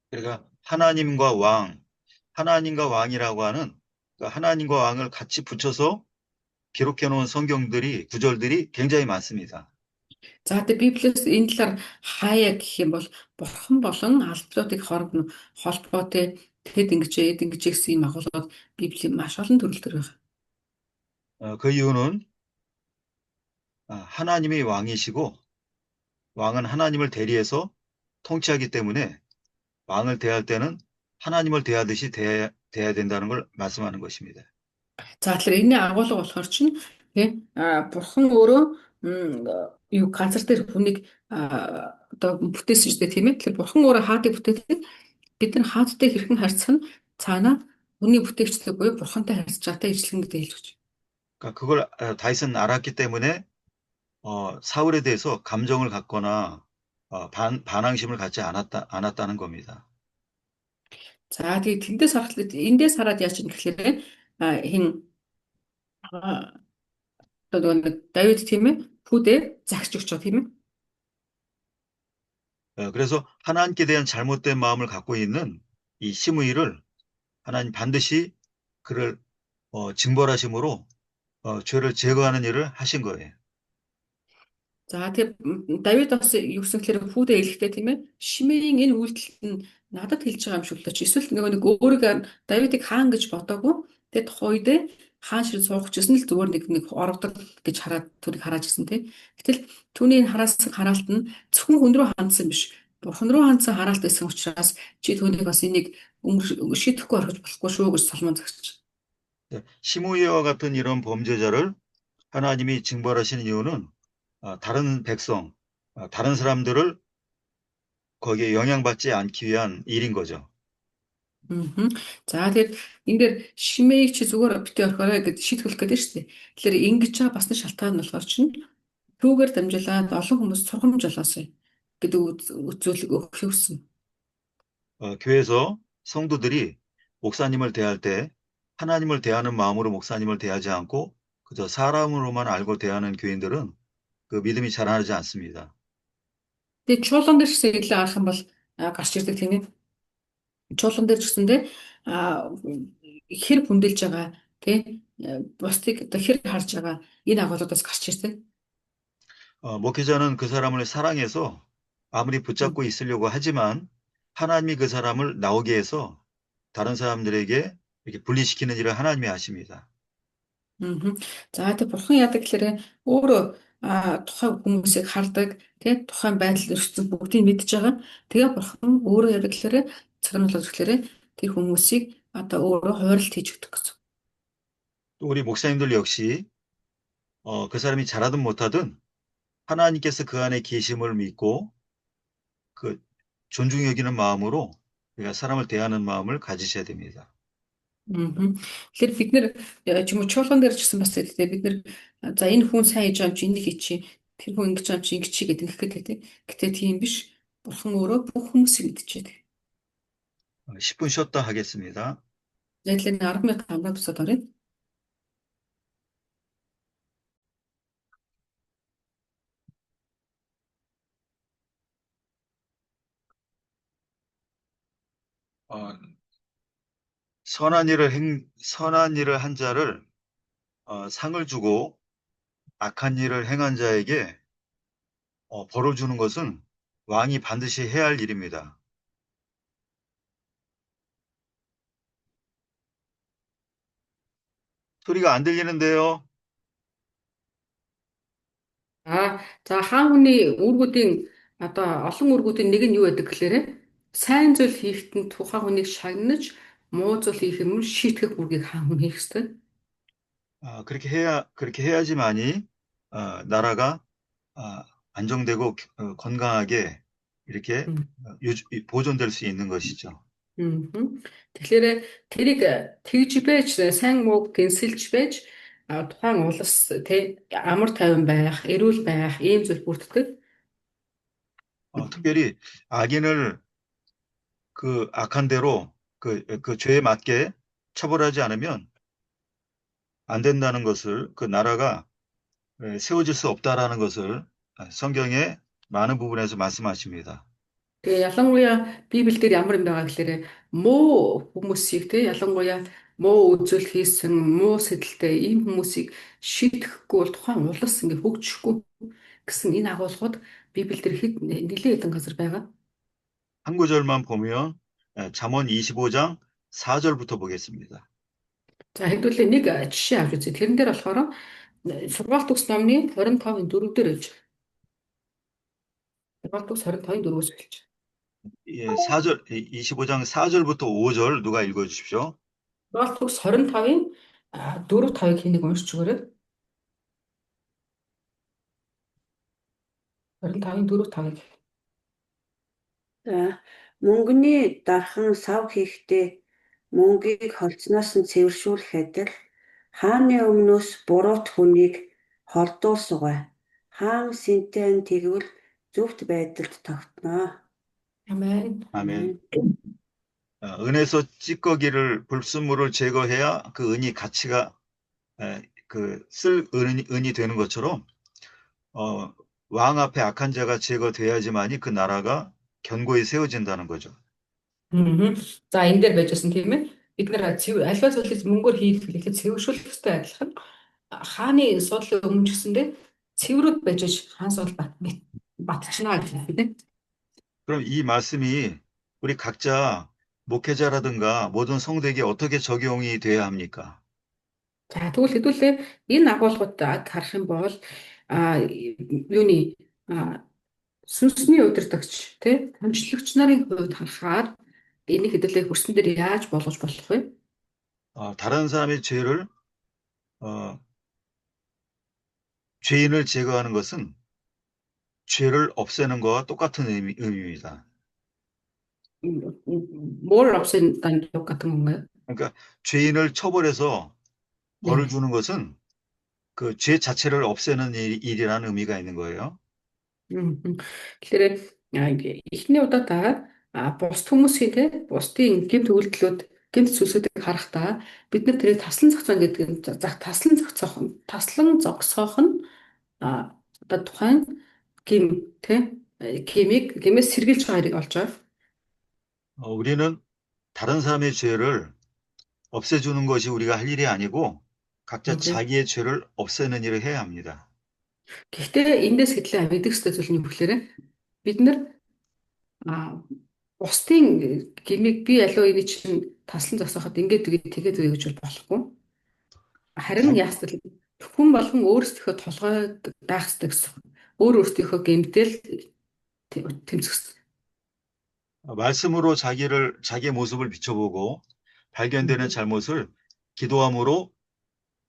그러니까 하나님과 왕이라고 하는 하나님과 왕을 같이 붙여서 기록해 놓은 구절들이 굉장히 많습니다. За тэгээ Библиэс энэ талаар хаяа гэх юм бол Бурхан болон албатруудыг хооронд нь холбоотой тэгэд ингэж гэсэн юм агуулгад Библийн маш олон төрөлтөр байна. 그 이유는 하나님이 왕이시고 왕은 하나님을 대리해서 통치하기 때문에 왕을 대할 때는 하나님을 대하듯이 대해야 된다는 걸 말씀하는 것입니다. За тэгэхээр энэний агуулга болохоор чинь тийм Бурхан өөрөө юу газар дээр хүнийг одоо бүтээсэн шүү дээ тийм ээ. Тэгэхээр Бурхан өөрөө хаадыг бүтээдэг. Бид нар хаадтай хэрхэн харьцах нь цаанаа хүний бүтээгчтэй буюу Бурхантай харьцаж байгаатай ижилхэн гэдэг хэлж байна. 그러니까 그걸 다윗은 알았기 때문에 사울에 대해서 감정을 갖거나 반항심을 갖지 않았다는 겁니다. За тэгээд эндээс хараад яаж юм гэхээр хин одоо Давид тийм ээ хүүдээ загч өгч байгаа тийм ээ. 그래서 하나님께 대한 잘못된 마음을 갖고 있는 이 시므이를 하나님 반드시 그를 징벌하심으로 죄를 제거하는 일을 하신 거예요. За тэгээд Давид бас юу гэсэн гэхээр хүүдээ хэлэхдээ тийм ээ Шимейгийн энэ үйлдэл нь надад хэлж байгаа юм шиг л ч эсвэл нэг өөрийгөө Давидыг хаан гэж бодоогүй тэгээд тухайд хаан шиг суух гэсэн л зүгээр нэг орогдог гэж хараад түүнийг хараад ирсэн тийм. Гэтэл түүний хараасан хараалт нь зөвхөн хүн рүү хандсан биш. Бурхан руу хандсан хараалт байсан учраас чи түүнийг бас энийг шийдэхгүй орхиж болохгүй шүү гэж Соломон загч. 시므이와 같은 이런 범죄자를 하나님이 징벌하시는 이유는 다른 백성, 다른 사람들을 거기에 영향받지 않기 위한 일인 거죠. За тэгээд энэ дээр Шимейг чи зүгээр битээ орхорой гэж шийдвэрлэх гэдэг шүү дээ. Тэгэхээр ингэж байгаа бас нэг шалтгаан нь болохоор чинь түүгээр дамжуулаад олон хүмүүс сургамж олоосэй гэдэг үзүүлэг өгөх юмсан. 교회에서 성도들이 목사님을 대할 때 하나님을 대하는 마음으로 목사님을 대하지 않고 그저 사람으로만 알고 대하는 교인들은 그 믿음이 자라나지 않습니다. Тэгээд чуулган дээр ч илүү арах юм бол гарч ирдэг тийм ээ. Чуулган дээр ч гэсэндээ хэр хүндэлж байгаа тий бусдыг одоо хэр харж байгаа энэ агуулгаас гарч ирдэг. 목회자는 그 사람을 사랑해서 아무리 붙잡고 있으려고 하지만 하나님이 그 사람을 나오게 해서 다른 사람들에게 이렇게 분리시키는 일을 하나님이 하십니다. За тэг бурхан яадаг гэхээр өөрөө тухайн хүмүүсийг хардаг тий тухайн байдал өрсөлдөж бүгдийг мэдж байгаа. Тэгээ бурхан өөрөө яадаг гэхээр цагнуулж гэхээр тэр хүмүүсийг одоо өөрөө хууралт хийж өгдөг гэсэн. 또 우리 목사님들 역시 그 사람이 잘하든 못하든 하나님께서 그 안에 계심을 믿고 그 존중 여기는 마음으로 우리가 사람을 대하는 마음을 가지셔야 됩니다. Тэгэхээр бид нэр ч юм уу чуулган дээр ч гэсэн бас тийм бид нэр за энэ хүн сайн хийж байгаа юм чи энийг хийчих. Тэр хүн ингэж байгаа юм чи ингэж чи гэдэг ихэд тийм. Гэтэ тийм биш. Бурхан өөрөө бүх хүмүүсийг мэдчихэдэг. 10분 쉬었다 하겠습니다. За тэгэхээр 10 минут хамраа тусаад оръё. 어, 선한 일을 한 자를 상을 주고 악한 일을 행한 자에게 벌을 주는 것은 왕이 반드시 해야 할 일입니다. 소리가 안 들리는데요. За хаан хүний үүргүүдийн одоо олон үүргүүдийн нэг нь юу байдаг гэхээр сайн зүйл хийхэд нь тухайн хүнийг шагнаж муу зүйл хийх юм бол шийтгэх үүргийг хаан хүн хийх ёстой. 그렇게 해야지만이 나라가 안정되고 건강하게 이렇게 보존될 수 있는 것이죠. Тэгэхээр тэрийг тэгж байж сайн мууг гэнсэлж байж тухайн улс амар тайван байх, эрүүл байх ийм зүйл бүрддэг. 특별히 악인을 그 악한 대로 그 죄에 맞게 처벌하지 않으면 안 된다는 것을 그 나라가 세워질 수 없다라는 것을 성경의 많은 부분에서 말씀하십니다. Тэгээ ялангуяа Библиэлд ямар юм байгаа гэхээр муу хүмүүсийг ялангуяа муу үзэл хийсэн, муу сэдэлтэй ийм хүмүүсийг шийдэхгүй бол тухайн улс ингээ хөгжихгүй гэсэн энэ агуулгууд Библиэлд хэд нэлээд хэдэн газар байгаа. 한 구절만 보면 잠언 25장 4절부터 보겠습니다. За хэдүүлээ нэг жишээ авч үзье. Тэрэн дээр болохоор сургаалт төгс номны 25-ын 4 дээр хэлж. сургаалт төгс 25-ын 4-өөс хэлж. 예, 25장 4절부터 5절 누가 읽어주십시오. сургаалт төгс 25-ын 4-5-ыг хэнийг уншиж өгөөрэй. 25-ын 4-5-ыг. За мөнгөний дархан сав хийхдээ мөнгийг холцноос нь цэвэршүүлэх адил хааны өмнөөс буруут хүнийг холдуул сугай. Хаан сэнтэн тэгвэл зөвхт байдалд тогтноо. 아멘. 아멘. 은에서 찌꺼기를 불순물을 제거해야 그 은이 가치가 쓸 은이 되는 것처럼 왕 앞에 악한 자가 제거돼야지만이 그 나라가 견고히 세워진다는 거죠. За энэ дээр байжсэн тийм ээ. Бид нэр альва зүйлээс мөнгөөр хийх хэлэхэд цэвэршүүлэх хэрэгтэй адилхан хааны суудлын өмнө ч гэсэндээ цэврүүд байж хаан суул батчнаа гэх тийм. 그럼 이 말씀이 우리 각자 목회자라든가 모든 성도에게 어떻게 적용이 돼야 합니까? За тэгвэл хэдүүлээ энэ агуулгуудад харах юм бол юуны сүнсний удирдагч тий хамжлагч нарын хувьд харахаар энийг хэдүүлээ хөрсөн дээр яаж болгож болох вэ? 다른 사람의 죄인을 제거하는 것은 죄를 없애는 것과 똑같은 의미입니다. 뭘 없앤다는 똑같은 건가요? 그러니까 죄인을 처벌해서 벌을 주는 것은 그 죄 자체를 없애는 일이라는 의미가 있는 거예요. Тэгэхээр эхний удаадаа бус хүмүүсийн те бусдын гэмт үйлдэлүүд гэмт зүйлсүүдийг харахтаа бид нар тэрийг таслан зогсоох гэдэг нь таслан зогсоох нь одоо тухайн гэмээс сэргийлж байгаа хэрэг болж байгаа. 우리는 다른 사람의 죄를 없애주는 것이 우리가 할 일이 아니고 각자 자기의 죄를 없애는 일을 해야 합니다. Гэхдээ эндээс хэтлээ мэдэх ёстой зүйл нь юу гэхээр бид нар бусдын гэмийг би аливаа энийг чинь таслан зогсооход тэгээд тэгээд гэж бол болохгүй. Харин яастал хүн болгон өөрсдийнхөө толгойд даахсдаг гэсэн. Өөрсдийнхөө гэмтэл тэмцэх. 말씀으로 자기의 모습을 비춰보고 발견되는 잘못을 기도함으로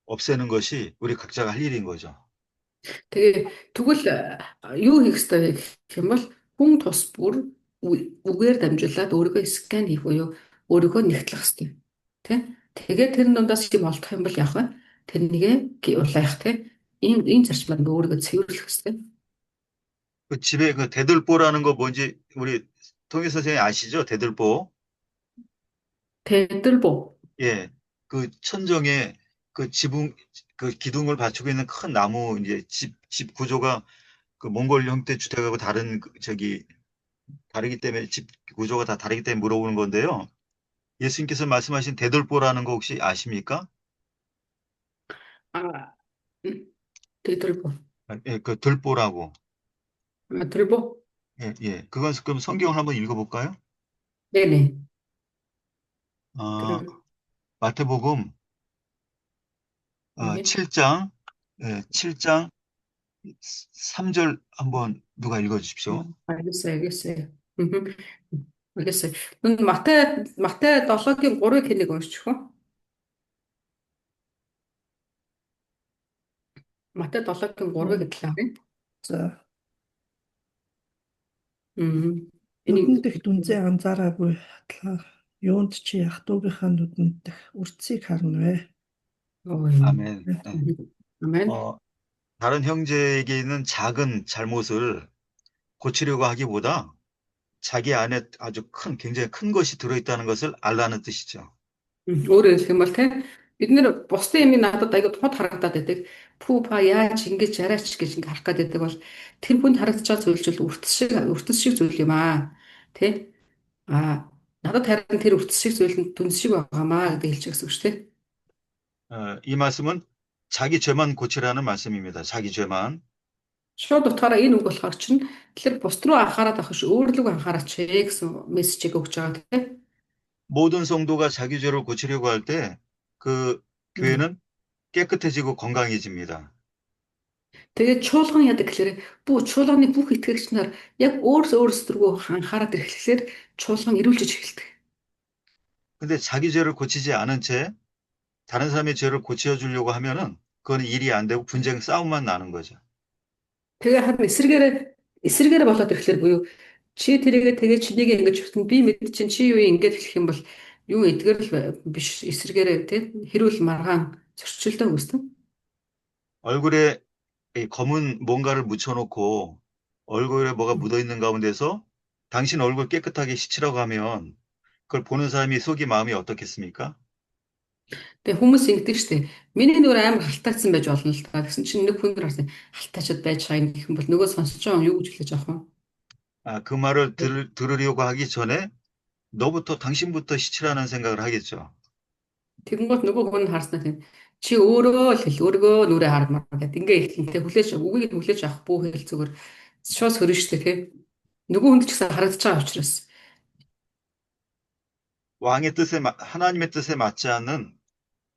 없애는 것이 우리 각자가 할 일인 거죠. Тэгвэл юу хийх ёстой вэ гэх юм бол хүн тус бүр үгээр дамжуулаад өөрийгөө скан хийх буюу өөрийгөө нэгтлэх ёстой. Тэгээд тэр дундаас юм олдох юм бол яах вэ? тэрнийг улаах энэ зарчмаар өөрийгөө цэвэрлэх хэрэгтэй. 그 집에 그 대들보라는 거 뭔지 우리 통일 선생님 아시죠? 대들보. 대들보. 예. 그 천정에 그 지붕 그 기둥을 받치고 있는 큰 나무 이제 집 구조가 그 몽골 형태 주택하고 다른 다르기 때문에 집 구조가 다 다르기 때문에 물어보는 건데요. 예수님께서 말씀하신 대돌보라는 거 혹시 아십니까? 아, 들보. 예, 그 들보라고. 들보? 예, 예. 그건 그럼 성경을 한번 읽어볼까요? 네네. 아, 들, 마태복음 네. 7장, 예, 7장 3절 한번 누가 읽어주십시오. 알겠어요, 알겠어요. 음흠. 알겠어요. 그럼 마태 7-гийн 3-ыг хэнийг уншчих вэ? 마태 7-гийн 3-ыг 어, адилхан. За, Энийг нүдэн дэх дүнзээ анзаараагүй хатлаа. Юунд чи ах トゥ угийнхаа нүдэнд дэх үрцгийг харна вэ? 아멘. 예. 아멘. 다른 형제에게 있는 작은 잘못을 고치려고 하기보다 자기 안에 아주 굉장히 큰 것이 들어있다는 것을 알라는 뜻이죠. Өөрөөр хэлэх юм бол те бид нэр бусдын юм надад аяга тод харагдаад байдаг. Пүү па яаж ингэж яриач гэж ингэ харах гэдэг бол тэр хүнд харагдаж байгаа зүйл бол үртэс шиг зүйл юм аа. Тэ? Надад харин тэр үртэс шиг зүйл нь дүнс шиг байгаамаа гэдэг хэлж байгаа гэсэн үг шүү дээ. 이 말씀은 자기 죄만 고치라는 말씀입니다. 자기 죄만. Шууд утгаараа энэ үг болохоор чинь тэгэхээр бусд руу анхаарал авах ш өөрлөгөө анхаараач гэсэн мессежийг өгч байгаа те. 모든 성도가 자기 죄를 고치려고 할 때 그 교회는 깨끗해지고 건강해집니다. Тэгээд чуулган яадаг гэхээр чуулганы бүх итгэгч нар яг өөрсдөө анхаарал ирэхлээр чуулган ирүүлж эхэлдэг. 근데 자기 죄를 고치지 않은 채 다른 사람의 죄를 고쳐주려고 하면은 그건 일이 안 되고 분쟁 싸움만 나는 거죠. Тэгээ харин эсрэгээр болоод ирэхлээр буюу чи тэрийгээ тэгээ чинийг ингэж өгсөн би мэд чинь чи юу ингэж хэлэх юм бол юу эдгээр л биш эсрэгээрээ тий хэрүүл маргаан зөрчилдөө үүсдэг. 얼굴에 이 검은 뭔가를 묻혀놓고 얼굴에 뭐가 묻어있는 가운데서 당신 얼굴 깨끗하게 씻으라고 하면 그걸 보는 사람이 속이 마음이 어떻겠습니까? Тэгээ хүмүүс ингэдэг штеп. Миний нүр амар халтаацсан байж болно л та. Гэсэн чинь нэг хүн харсан халтаачаад байж байгаа юм гэх юм бол нөгөө сонсож байгаа юу гэж хэлж авах вэ? 그 말을 들으려고 하기 전에 당신부터 씻으라는 생각을 하겠죠. Тэгэнгүүт нөгөө хүн харснаа тийм чи өөрөө л хэл өөргөө нүрээ хармаар гэдэг ингээ ихэнтэй үгийг хүлээж авах бүү хэл зүгээр шууд сөрөн штэ тийм нөгөө хүнд ч гэсэн харагдаж байгаа учраас 하나님의 뜻에 맞지 않는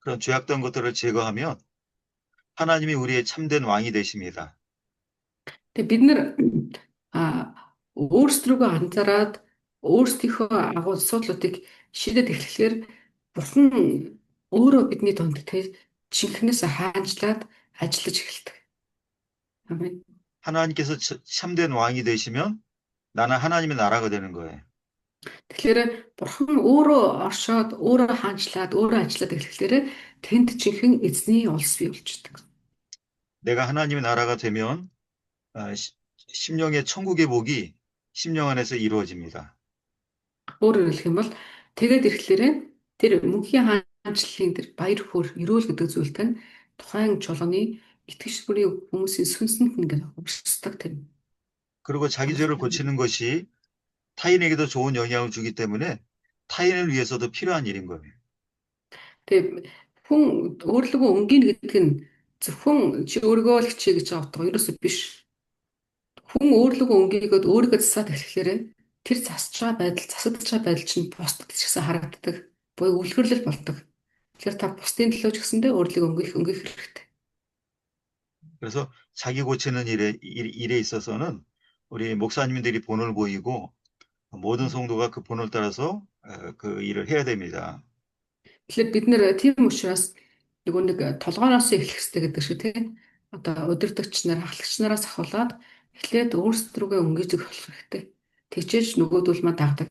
그런 죄악된 것들을 제거하면 하나님이 우리의 참된 왕이 되십니다. тэгээ бид нэр өөрсдөө анзаараад өөрсдийнхөө асуудлуудыг шийдэж эхлэхээр бурхан өөрөө бидний донд жинхнээс хаанчлаад ажиллаж эхэлдэг. 아멘. 하나님께서 참된 왕이 되시면 나는 하나님의 나라가 되는 거예요. Тэгэхээр бурхан өөрөө оршоод өөрөө хаанчлаад өөрөө ажиллаад эхлэхээр тэнд жинхэнэ эзний улс бий болчихдог. 내가 하나님의 나라가 되면 심령의 천국의 복이 심령 안에서 이루어집니다. Өөрөөр хэлэх юм бол тэгээд ирэхлээр тэр мөнхийн хаанчлалын тэр баяр хөөр эрүүл гэдэг зүйлтэй нь тухайн чуулганы итгэж бүрийн хүмүүсийн сүнсэнд ингээд урсдаг тэр. 그리고 자기 죄를 고치는 것이 타인에게도 좋은 영향을 주기 때문에 타인을 위해서도 필요한 일인 거예요. Тэгээд хүн өөрлөгөө өнгөний гэдэг нь зөвхөн чи өөргөө л хичээ гэж байгаа утга ерөөсөө биш. Хүн өөрлөгөө өнгөйгөөд өөрийгөө засаад эхлэхээр тэр засагдж байгаа байдал чинь бусдад ч гэсэн харагддаг. Буюу үлгэрлэл болдог. Тэгэхээр та бусдын төлөө ч гэсэндээ өөрлөгөө өнгөх хэрэгтэй. 그래서 자기 고치는 일에 있어서는 우리 목사님들이 본을 보이고 모든 성도가 그 본을 따라서 그 일을 해야 됩니다. Тэгэхээр бид нэр тийм учраас нэг толгооноос эхлэх хэрэгтэй гэдэг шиг тийм одоо удирдагч нар хахлагч нараас ахуулаад эхлээд өөрсдөө өнгөж өгөх хэрэгтэй. Тэгчээж нөгөөдөл маа дагдаг.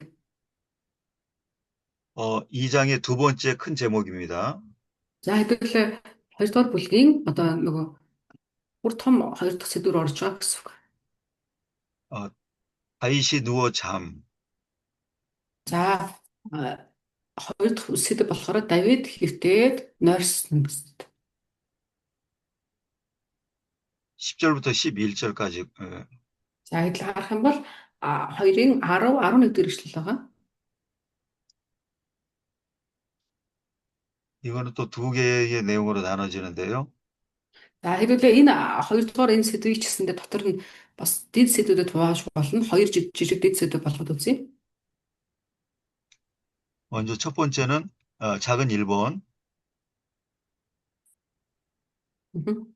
2장의 두 번째 큰 제목입니다. За хэдүүлээ 2 дугаар бүлгийн одоо нөгөө бүр том 2 дахь сэдвээр орж байгаа гэсэн үг. 다윗이 누워 잠. За 2 дахь сэдв болохоор Давид хэвтээд нойрсон гэсэн. 10절부터 11절까지. За хэдл харах юм бол 2-ын 10, 11 дэх эшлэл байгаа. 이거는 또 두 개의 내용으로 나눠지는데요. За хэдүүлээ энэ хоёрдугаар энэ сэдвийг ч гэсэндээ дотор нь бас дэд сэдвүүдэд хувааж болно. Хоёр жижиг дэд сэдв болгоод үзье. 먼저 첫 번째는 작은 1번. Мгм.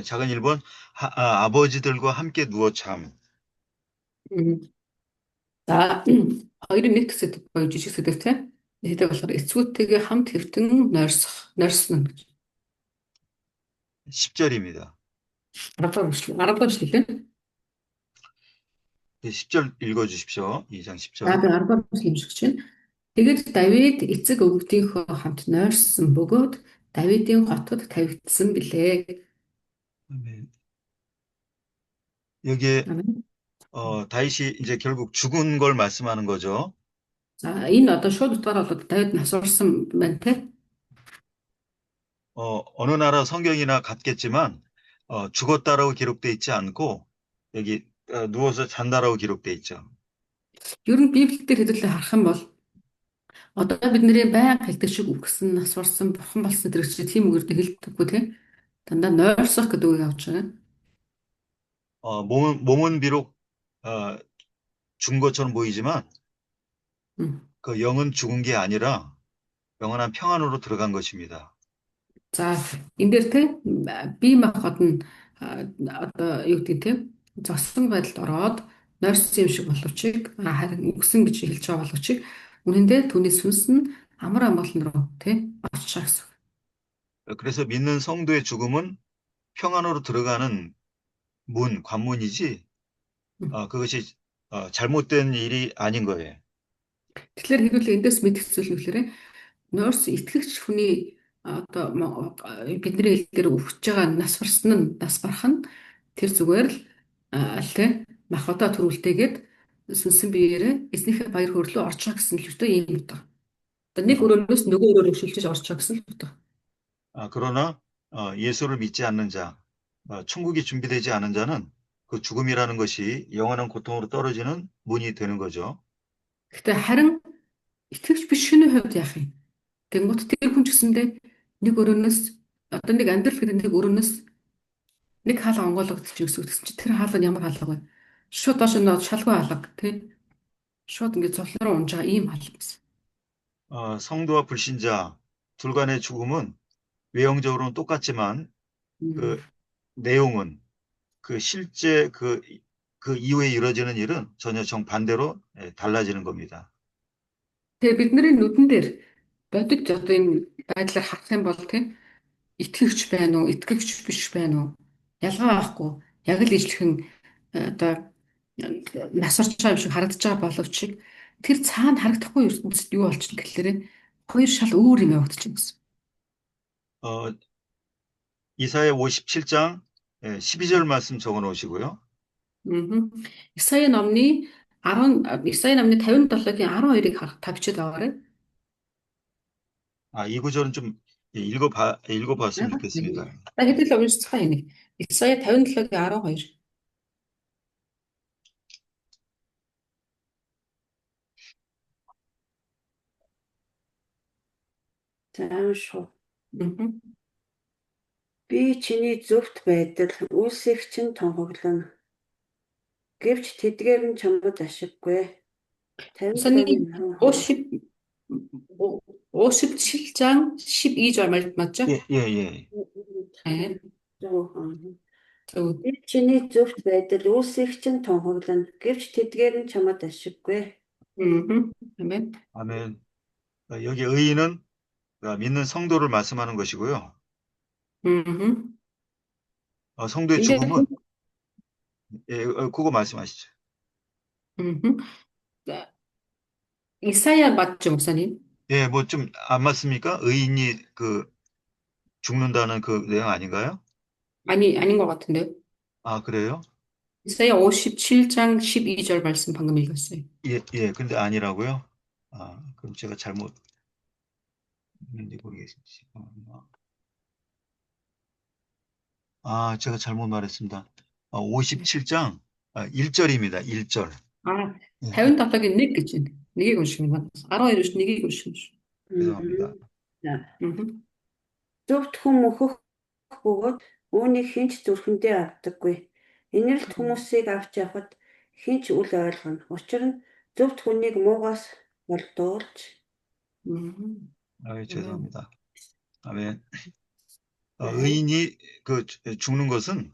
작은 1번. 아버지들과 함께 누워 잠. Мгм. За хоёрын нэг сэдв боёо жижиг сэдв те. Нэгэд болохоор эцгүүтэйгээ хамт хэвтэн нойрсон гэж. 10절입니다. 10-р эшлэл. 10절 읽어주십시오. 2장 За 10절. би 10-р эшлэл уншиж байна. Тэгэд Давид эцэг өвгдийнхөө хамт нойрсон бөгөөд Давидын хотод тавигдсан билээ. 아멘. 여기에 Амен. 다윗이 이제 결국 죽은 걸 말씀하는 거죠. За энэ одоо шууд утгаар болоод Давид насварсан байна те. 어느 나라 성경이나 같겠지만 죽었다라고 기록돼 있지 않고 여기 누워서 잔다라고 기록돼 있죠. Ер нь Библиэлд хэдүүлээ харах юм бол одоо бидний байнга хэлдэг шиг үгсэн насварсан бурхан болсон зэрэг чи тийм үгээрдээ хэлдэггүй те. Дандаа нойрсох гэдэг үг авч байгаа. 몸은 비록 죽은 것처럼 보이지만 그 영은 죽은 게 아니라 영원한 평안으로 들어간 것입니다. За энэ дээр те бие махбод нь одоо юу гэдэг те зосон байдалд ороод нойрсон юм шиг боловч харин үгсэн гэж хэлж байгаа боловч үнэндээ түүний сүнс нь амар амгалан руу те очиж байгаа гэсэн. 그래서 믿는 성도의 죽음은 평안으로 들어가는 관문이지 그것이 잘못된 일이 아닌 거예요. Тэгэхээр хэдүүлээ эндээс мэдэх зүйл нь гэхээр нойрс итгэгч хүний одоо бидний хэлдгээр өвчж байгаа нас барах нь тэр зүгээр л тэ махбодоо төрүүлтэйгээд сүнсэн биеэрээ эзнийхээ баяр хөрлөө орж байгаа гэсэн л үстэй юм утга. Одоо нэг өрөөнөөс нөгөө өрөөрөө шилжиж орж байгаа гэсэн л утга. 그러나 예수를 믿지 않는 자, 천국이 준비되지 않은 자는 그 죽음이라는 것이 영원한 고통으로 떨어지는 문이 되는 거죠. Гэхдээ харин итгэвч биш шинэ хувьд яах юм? Тэнгуут тэр хүн ч гэсэндээ нэг өрөөнөөс одоо нэг амьдрал гэдэг нэг өрөөнөөс нэг хаалга онгойлгодчих гэсэн чинь тэр хаалга нь ямар хаалга вэ? Шууд доош нь шалгүй хаалга тий. Шууд ингээд зовлон руу унж байгаа ийм хаалга гэсэн. 성도와 불신자 둘 간의 죽음은 외형적으로는 똑같지만 그 내용은 그 실제 그 이후에 이루어지는 일은 전혀 정반대로 달라지는 겁니다. Тэгээ бидний нүдэн дээр бодит одоо энэ байдлаар харах юм бол тий итгэвч байна уу, итгэвч биш байна уу? Ялгаа байхгүй. Яг л ижлэхэн одоо насарч байгаа юм шиг харагдаж байгаа боловч тэр цаана харагдахгүй ертөнцид юу болчихно гэхлээр хоёр шал өөр юм явагдчихна гэсэн. 이사야 57장 12절 말씀 적어 놓으시고요. Исая номны 57-гийн 12-ыг тавьчихад байгаарай. 이 구절은 좀 읽어봤으면 좋겠습니다. Хэдэл уншицгаа энийг. Исая 57-гийн 12. Заашгүй. Би чиний зөвхт байдал үлсэх чинь тонхоглоно. Гэвч тэдгээр нь чамд ашиггүй. 57장 12절 맞죠? 예. Би чиний зөвхт байдал үлсэх чинь тонхоглоно. Гэвч тэдгээр нь чамд ашиггүй. 아멘. 아멘. 여기 의인은 믿는 성도를 말씀하는 것이고요. 성도의 죽음은 그거 말씀하시죠. 이사야 맞죠, 목사님? 예, 뭐 좀 안 맞습니까? 의인이 죽는다는 그 내용 아닌가요? 아닌 것 같은데요. 아, 그래요? 이사야 57장 12절 말씀 방금 읽었어요. 예, 근데 아니라고요? 그럼 제가 잘못 했는지 모르겠습니다. 제가 잘못 말했습니다. 57장 1절입니다. 1절. 57-гийн 1 гэж байна. Нэгийг унших юм байна. 12-өөс нэгийг унших юм шүү. 죄송합니다. Зөвхт хүн мөхөх бөгөөд үүнийг хэн ч зүрхэндээ авдаггүй. Инэрлт хүмүүсийг авч явахад хэн ч үл ойлгоно. Учир нь зөвхт хүнийг муугаас болдуулж 죄송합니다. 아멘. 의인이 그 죽는 것은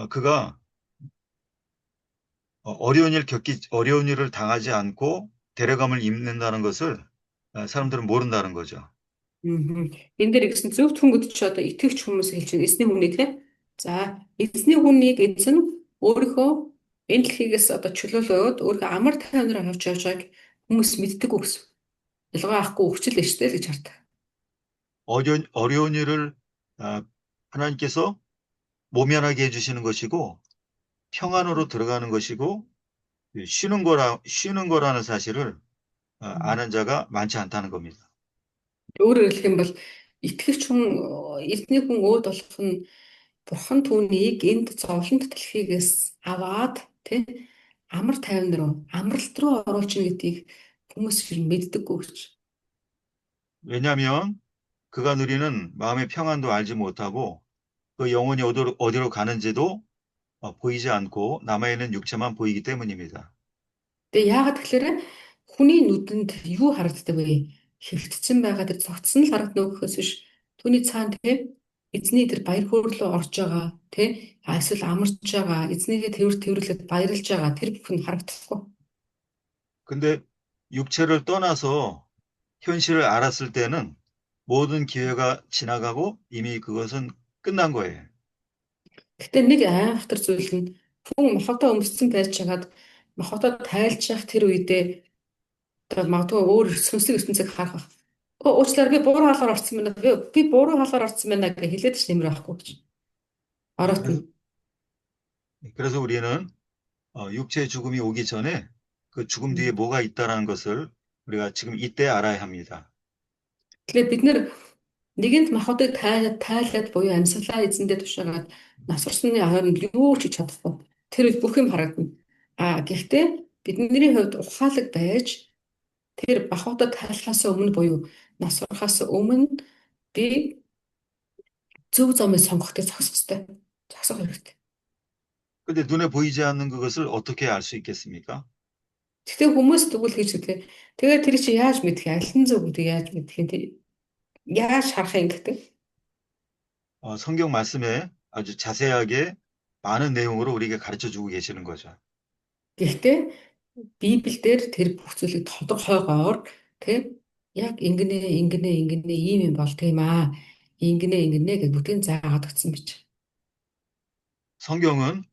그가 어려운 일을 당하지 않고 데려감을 입는다는 것을 사람들은 모른다는 거죠. Энэ дээр гэсэн зөвхт хүнгөд ч одоо итгэвч хүмүүс хэлж байна. Эзний хүнийг тийм. За, эзний хүнийг эзэн өөрийнхөө энэ дэлхийгээс одоо чөлөөлөөд өөрийнхөө амар тайвнаар авч явж байгааг хүмүүс мэддэггүй гэсэн. Ялгаа авахгүй өвчл өштэй л гэж хардаг. 어려운 일을 하나님께서 모면하게 해주시는 것이고 평안으로 들어가는 것이고 쉬는 거라는 사실을 아는 자가 많지 않다는 겁니다. Өөрөөр хэлэх юм бол итгэвч хүн эзний хүн өөд болох нь бурхан түүнийг энд зовлонт дэлхийгээс аваад тий амар тайван руу амралт руу оруулчихна гэдгийг хүмүүс мэддэггүй гэж. 왜냐하면 그가 누리는 마음의 평안도 알지 못하고 그 영혼이 어디로 가는지도 보이지 않고 남아있는 육체만 보이기 때문입니다. Тэгээ яагаад тэгэхээр хүний нүдэнд юу харагддаг вэ? Хөвгтсөн байгаа тэр цогцсон л харагдана гэхээс биш түүний цаана тий эзний тэр баяр хөөр рүү орж байгаа тий эсвэл амарч байгаа эзнийгээ тэрвэрлээд баярлж байгаа тэр бүхэн харагдахгүй. 근데 육체를 떠나서 현실을 알았을 때는 모든 기회가 지나가고 이미 그것은 끝난 거예요. Гэтэ нэг айхтар зүйл нь хүн мохотоо өмссөн байж чагаад мохотоо тайлж явах тэр үедээ одоо магадгүй өөр сүнслэг ертөнцийг харах байх. Уучлаарай би буруу хаалгаар орсон байна. Би буруу хаалгаар орсон байна гэж хэлээд ч нэмэр байхгүй гэж. Оройтно. 그래서 우리는 육체의 죽음이 오기 전에 그 죽음 뒤에 뭐가 있다라는 것을 우리가 지금 이때 알아야 합니다. Тэгэхээр бид нэр нэгэнт махбодыг тайлаад буюу амьсгалаа эзэндээ тушаагаад насварсны хооронд юу ч хийж чадахгүй. Тэр үед бүх юм харагдана. Гэхдээ бидний хувьд ухаалаг байж тэр махбодод тайлахаас өмнө буюу насвархаас өмнө би зөв замыг сонгохтой зогсох хэрэгтэй. Зогсох хэрэгтэй. 근데 눈에 보이지 않는 그것을 어떻게 알 수 있겠습니까? Гэхдээ хүмүүс тэгвэл хийж гэдэг. Тэгээд тэр чи яаж мэдэх юм? Аль нь зөв гэдгийг яаж мэдэх юм? Яаж харах юм гэдэг? 성경 말씀에 아주 자세하게 많은 내용으로 우리에게 가르쳐 주고 계시는 거죠. Гэхдээ Библиэлд тэр бүх зүйлийг тодорхойгоор тэг яг ингэнэ ийм юм бол тийм ингэнэ гэж бүгдийг заагаад өгсөн биз. 성경은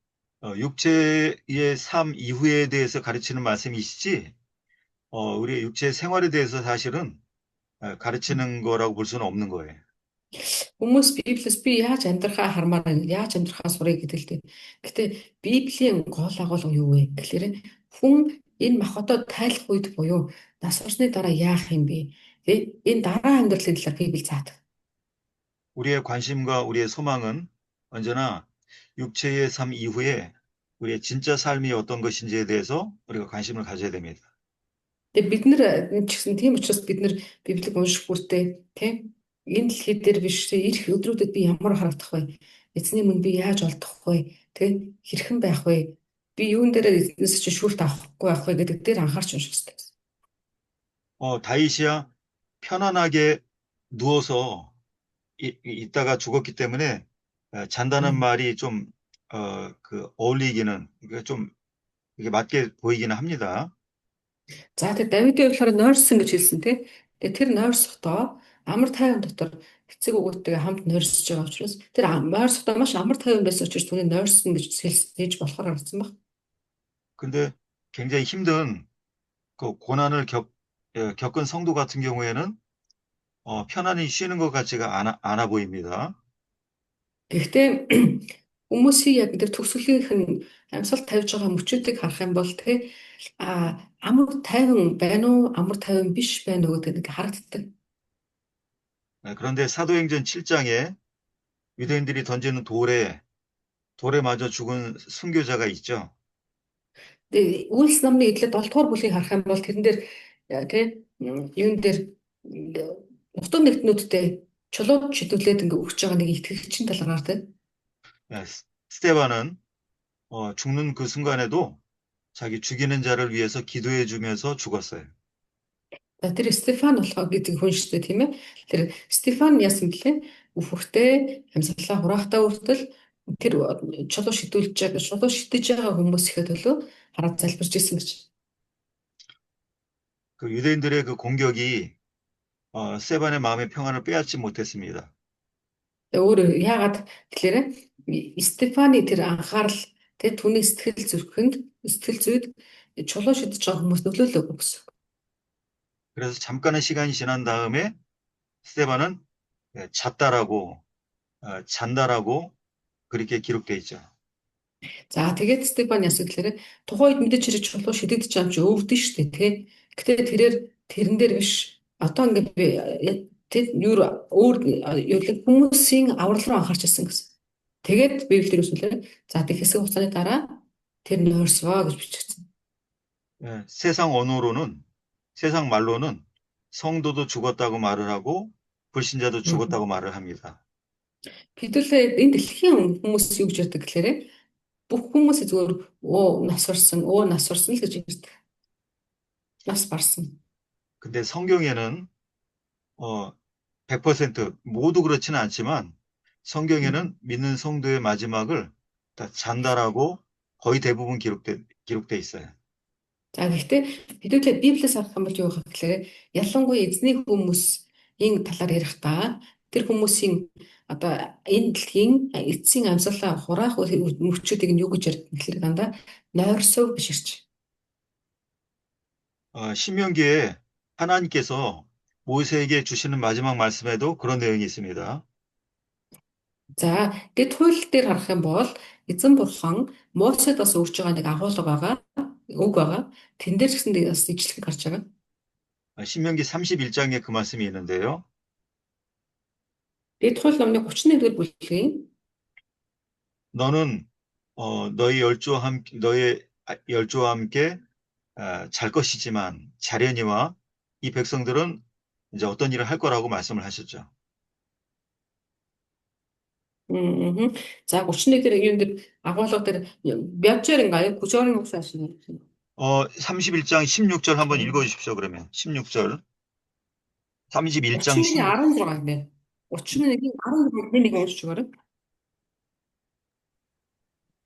육체의 삶 이후에 대해서 가르치는 말씀이시지 우리의 육체의 생활에 대해서 사실은 가르치는 거라고 볼 수는 없는 거예요. Хүмүүс Библиэс би яаж амьдрахаа хармаар байна, яаж амьдрахаа сурыг гэдэг л дээ. Гэтэ Библийн гол агуулга юу вэ? Тэгэхээр хүн энэ махбодод тайлах үед буюу нас орсны дараа яах юм бэ? Энэ дараа амьдралын талаар Библи заадаг. 우리의 관심과 우리의 소망은 언제나 육체의 삶 이후에 우리의 진짜 삶이 어떤 것인지에 대해서 우리가 관심을 가져야 됩니다. Тэгээ бид нар ч гэсэн тийм учраас бид нар Библийг унших бүртээ тийм энэ дэлхий дээр биш ирэх өдрүүдэд би ямар харагдах вэ? Эзний мөн би яаж олдох вэ? Тэг хэрхэн байх вэ? Би юун дээр эзнээс чи шүүлт авахгүй байх вэ гэдэг дээр анхаарч унших хэрэгтэй. 다윗이야 편안하게 누워서 있다가 죽었기 때문에 잔다는 말이 좀 어울리기는 좀 이게 맞게 보이기는 합니다. За тэр Давидын болохоор нойрсон гэж хэлсэн тий. Тэгээ тэр нойрсохдоо амар тайван дотор эцэг өгөөдтэйгээ хамт нойрсож байгаа учраас тэр нойрсохдоо маш амар тайван байсан учраас түүний нойрсон гэж хэлж болохоор гарсан баг. 근데 굉장히 힘든 그 고난을 겪은 성도 같은 경우에는 편안히 쉬는 것 같지가 않아 보입니다. Гэхдээ хүмүүсийн яг тэр төгсгөлийнх нь амьсгал тавьж байгаа мөчүүдийг харах юм бол тий амар тайван байна уу, амар тайван биш байна уу гэдэг харагддаг. 그런데 사도행전 7장에 유대인들이 던지는 돌에 맞아 죽은 순교자가 있죠. Тэгээ Үйлс намны эдлээ 7 дугаар бүлгийг харах юм бол тэрэн дээр тий юун дээр утга нэгтнүүдтэй чулууд шидүүлээд ингээ өгч байгаа нэг итгэгчийн талаар тий. 예, 스테반은 죽는 그 순간에도 자기 죽이는 자를 위해서 기도해 주면서 죽었어요. За тэр Стефан болохоор гэдэг хүн шүү дээ тийм ээ. Тэр Стефан яасан бэлээ? Үхвэртэй амьсгалаа хураахтаа хүртэл тэр чулуу шидэж байгаа хүмүүс ихэд төлөө хараад залбирч ирсэн гэж. 그 유대인들의 그 공격이 스테반의 마음의 평안을 빼앗지 못했습니다. Өөр яагаад тэгэхээр Стефаны тэр анхаарал тэр түүний сэтгэл зүйд чулуу шидэж байгаа хүмүүс нөлөөлөөгүй гэсэн. 그래서 잠깐의 시간이 지난 다음에 스테반은 잤다라고 잔다라고 그렇게 기록돼 있죠. За тэгээд Стефан яасан гэхээр тухайн үед мэдээж хэрэг чулуу шидэгдэж байгаа юм чи өвдөн шүү дээ тий. Гэтэ тэрэн дээр биш. Одоо ингээд тэр өөр хүмүүсийн аврал руу анхаарч ирсэн гэсэн. Тэгээд Библиэр үсвэлээ. За тэг хэсэг хугацааны дараа тэр нойрсоо гэж бичигдсэн. 예, 세상 말로는 성도도 죽었다고 말을 하고 불신자도 죽었다고 말을 합니다. Хэдүүлээ энэ дэлхийн хүмүүс юу гэж ярьдаг гэхээр бүх хүмүүс зүгээр нас орсон л гэж ярьдаг. Нас барсан. 근데 성경에는 100% 모두 그렇지는 않지만 성경에는 믿는 성도의 마지막을 다 잔다라고 거의 대부분 기록돼 있어요. За гэхдээ хэдүүлээ Библиэс харах юм бол юу гэх гэхээр ялангуяа эзний хүмүүсийн талаар ярихдаа тэр хүмүүсийн одоо энэ дэлхийн эцсийн амьсгалаа хураах мөчүүдийг нь юу гэж ярьдаг гэхээр дандаа нойрсоо биш ирч. 신명기에 하나님께서 모세에게 주시는 마지막 말씀에도 그런 내용이 있습니다. За гэд хууль дээр харах юм бол эзэн бурхан Мосед бас өгч байгаа нэг агуулга үг байгаа. Тэн дээр ч гэсэн бас ижилхэн гарч байгаа. 신명기 31장에 그 말씀이 있는데요. Гэд хууль номны 31-р бүлгийн 너는 너희 열조와 함께 잘 것이지만 자려니와 이 백성들은 이제 어떤 일을 할 거라고 말씀을 하셨죠. За 31 дээр юм дээр агуулга дээр 몇 절인가요? 9절인 혹시 아시나요? 31장 16절 한번 읽어주십시오. 그러면 16절 31장 31-이 16인데 31-이 16-ийг уншиж өгөөрэй.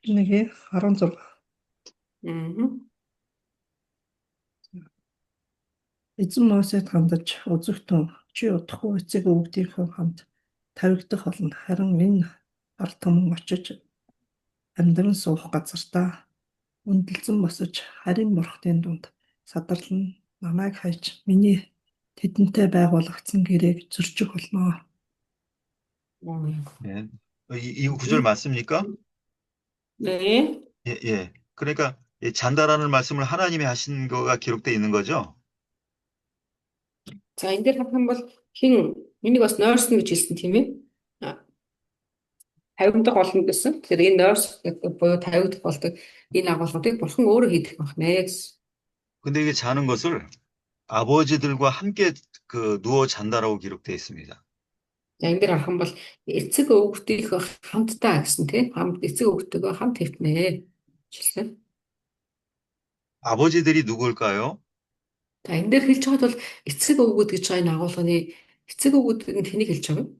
1-ийн 16. Эзэн Мосед хандаж үзэгтэн чи удахгүй эцэг өвгдийнхөө хамт тавигдах болно. Харин энэ ард түмэн очиж амьдран суух газартаа үндэлзэн босож харин бурхтын дунд садарлан намайг хайж миний тэдэнтэй байгуулагдсан гэрээг зөрчих болно. 네. 이 구절 맞습니까? 네. 예. 그러니까 이 잔다라는 말씀을 하나님이 하신 거가 기록되어 있는 거죠. За энэ дээр харах юм бол хин энийг бас нойрсон гэж хэлсэн тийм ээ. 50 дахь болно гэсэн. Тэгэхээр энэ нойрс буюу 50 дахь болдог энэ агуулгуудыг бурхан өөрөө хийдэг байна гэсэн. 근데 이게 자는 것을 아버지들과 함께 누워 잔다라고 기록되어 있습니다. За энэ дээр харах юм бол эцэг өвгдийнхөө хамтдаа гэсэн тийм эцэг өвгдөгөө хамт хэвтнэ гэсэн. 아버지들이 누구일까요? За энэ дээр хэлж байгаад бол эцэг өвгөд гэж байгаа энэ агуулганы эцэг өвгөд нь тэнийг хэлж байгаа.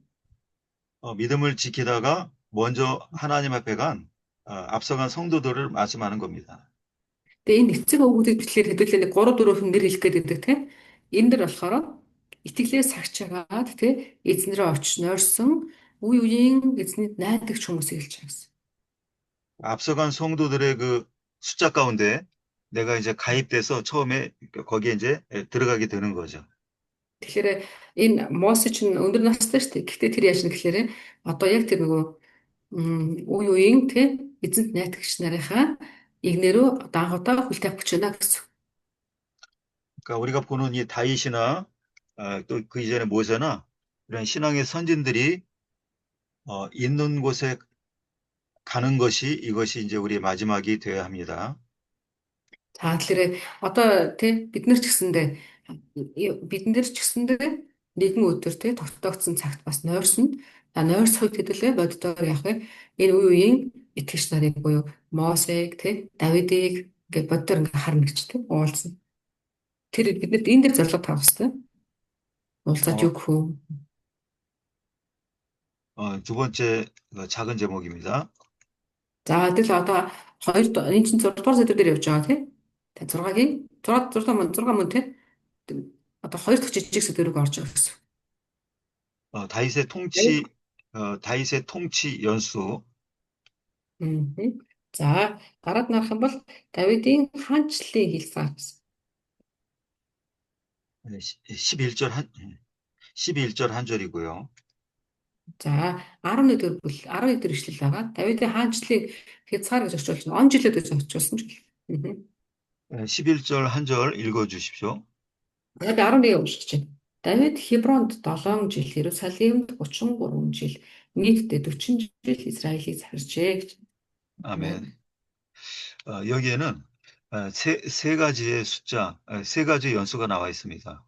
믿음을 지키다가 먼저 하나님 앞에 앞서간 성도들을 말씀하는 겁니다. Тэгээ энэ эцэг өвгүүдийг бичлэр хэдүүлээ нэг 3-4 хүн нэр хэлэх гэдэг тийм. Энэ дэр болохоор итгэлээс сагчаагаад тийм эзнэрээ очиж нойрсон үе үеийн эзний найдагч хүмүүсийг хэлж байгаа гэсэн. 앞서간 성도들의 그 숫자 가운데 내가 이제 가입돼서 처음에 거기에 이제 들어가게 되는 거죠. Тэгэхээр энэ Мосе ч өндөр настай шүү дээ. Гэхдээ тэр яаж нэг гэхээр одоо яг тэр нөгөө үе үеийн тийм эзэнт найдагч нарынхаа игнэрөө дагавтаа хүлтээх гэж байна гэсэн. 그러니까 우리가 보는 이 다윗이나 또 그 이전에 모세나 이런 신앙의 선진들이 있는 곳에 가는 것이 이것이 이제 우리의 마지막이 되어야 합니다. За тэгэхээр одоо тийм бид нар ч гэсэндээ нэгэн өдөр те тогтоогдсон цагт бас нойрсон. Нойрсохыг хэдүүлээ боддоор яах вэ? Энэ үе үеийн итгэгч нарыг буюу Мосег те Давидыг ингээд боддоор ингээд харна гэж те уулзна. Тэр биднэрт энэ дэр зорилго тавих хэрэгтэй. уулзаад 어, юу гэх үү? 두 번째 작은 제목입니다. За тэгэл одоо энэ чинь 6 дугаар сэдв дээр явж байгаа тийм. Та 6-гийн 6 мөн тийм. Одоо 2 дахь жижиг сэдвэрэг орж байгаа гэсэн. 다윗의 통치, 다윗의 통치 연수. Мгм. За дараад нарах юм бол Давидын хаанчлалын хэлцээ гэсэн. 11절 11절 한 절이고요. За 11 дэх 11 дэх ишлэл байгаа. Давидын хаанчлалын хязгаар гэж орчуулсан. Он жилүүд гэж орчуулсан ч гэл. Мгм. 11절 한 절 읽어 주십시오. Тэгээд 11 уншиж чинь. Давид Хебронд 7 жил, Иерусалимд 33 жил, нийтдээ 40 жил Израилийг захирчээ гэж. 아멘. 여기에는 세 가지의 숫자, 세 가지의 연수가 나와 있습니다.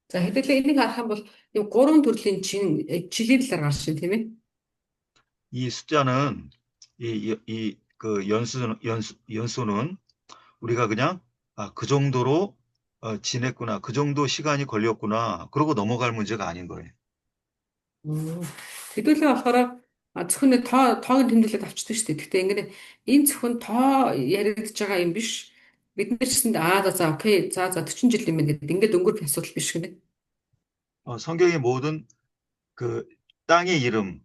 За хэдүүлээ энийг харах юм бол юм 3 төрлийн жилийн талаар гарч байна тийм ээ. 이 숫자는 그 연수는 우리가 그냥 그 정도로 지냈구나, 그 정도 시간이 걸렸구나, 그러고 넘어갈 문제가 아닌 거예요. Хэдүүлээ болохоор зөвхөн тоог тэмдэглээд авчдаг шүү дээ. Гэхдээ ингээд энэ зөвхөн тоо яригдж байгаа юм биш. Бид нар ч гэсэнд за окей. За 40 жил юм гээд ингээд өнгөрөх асуудал биш гэнэ. 성경의 모든 그 땅의 이름,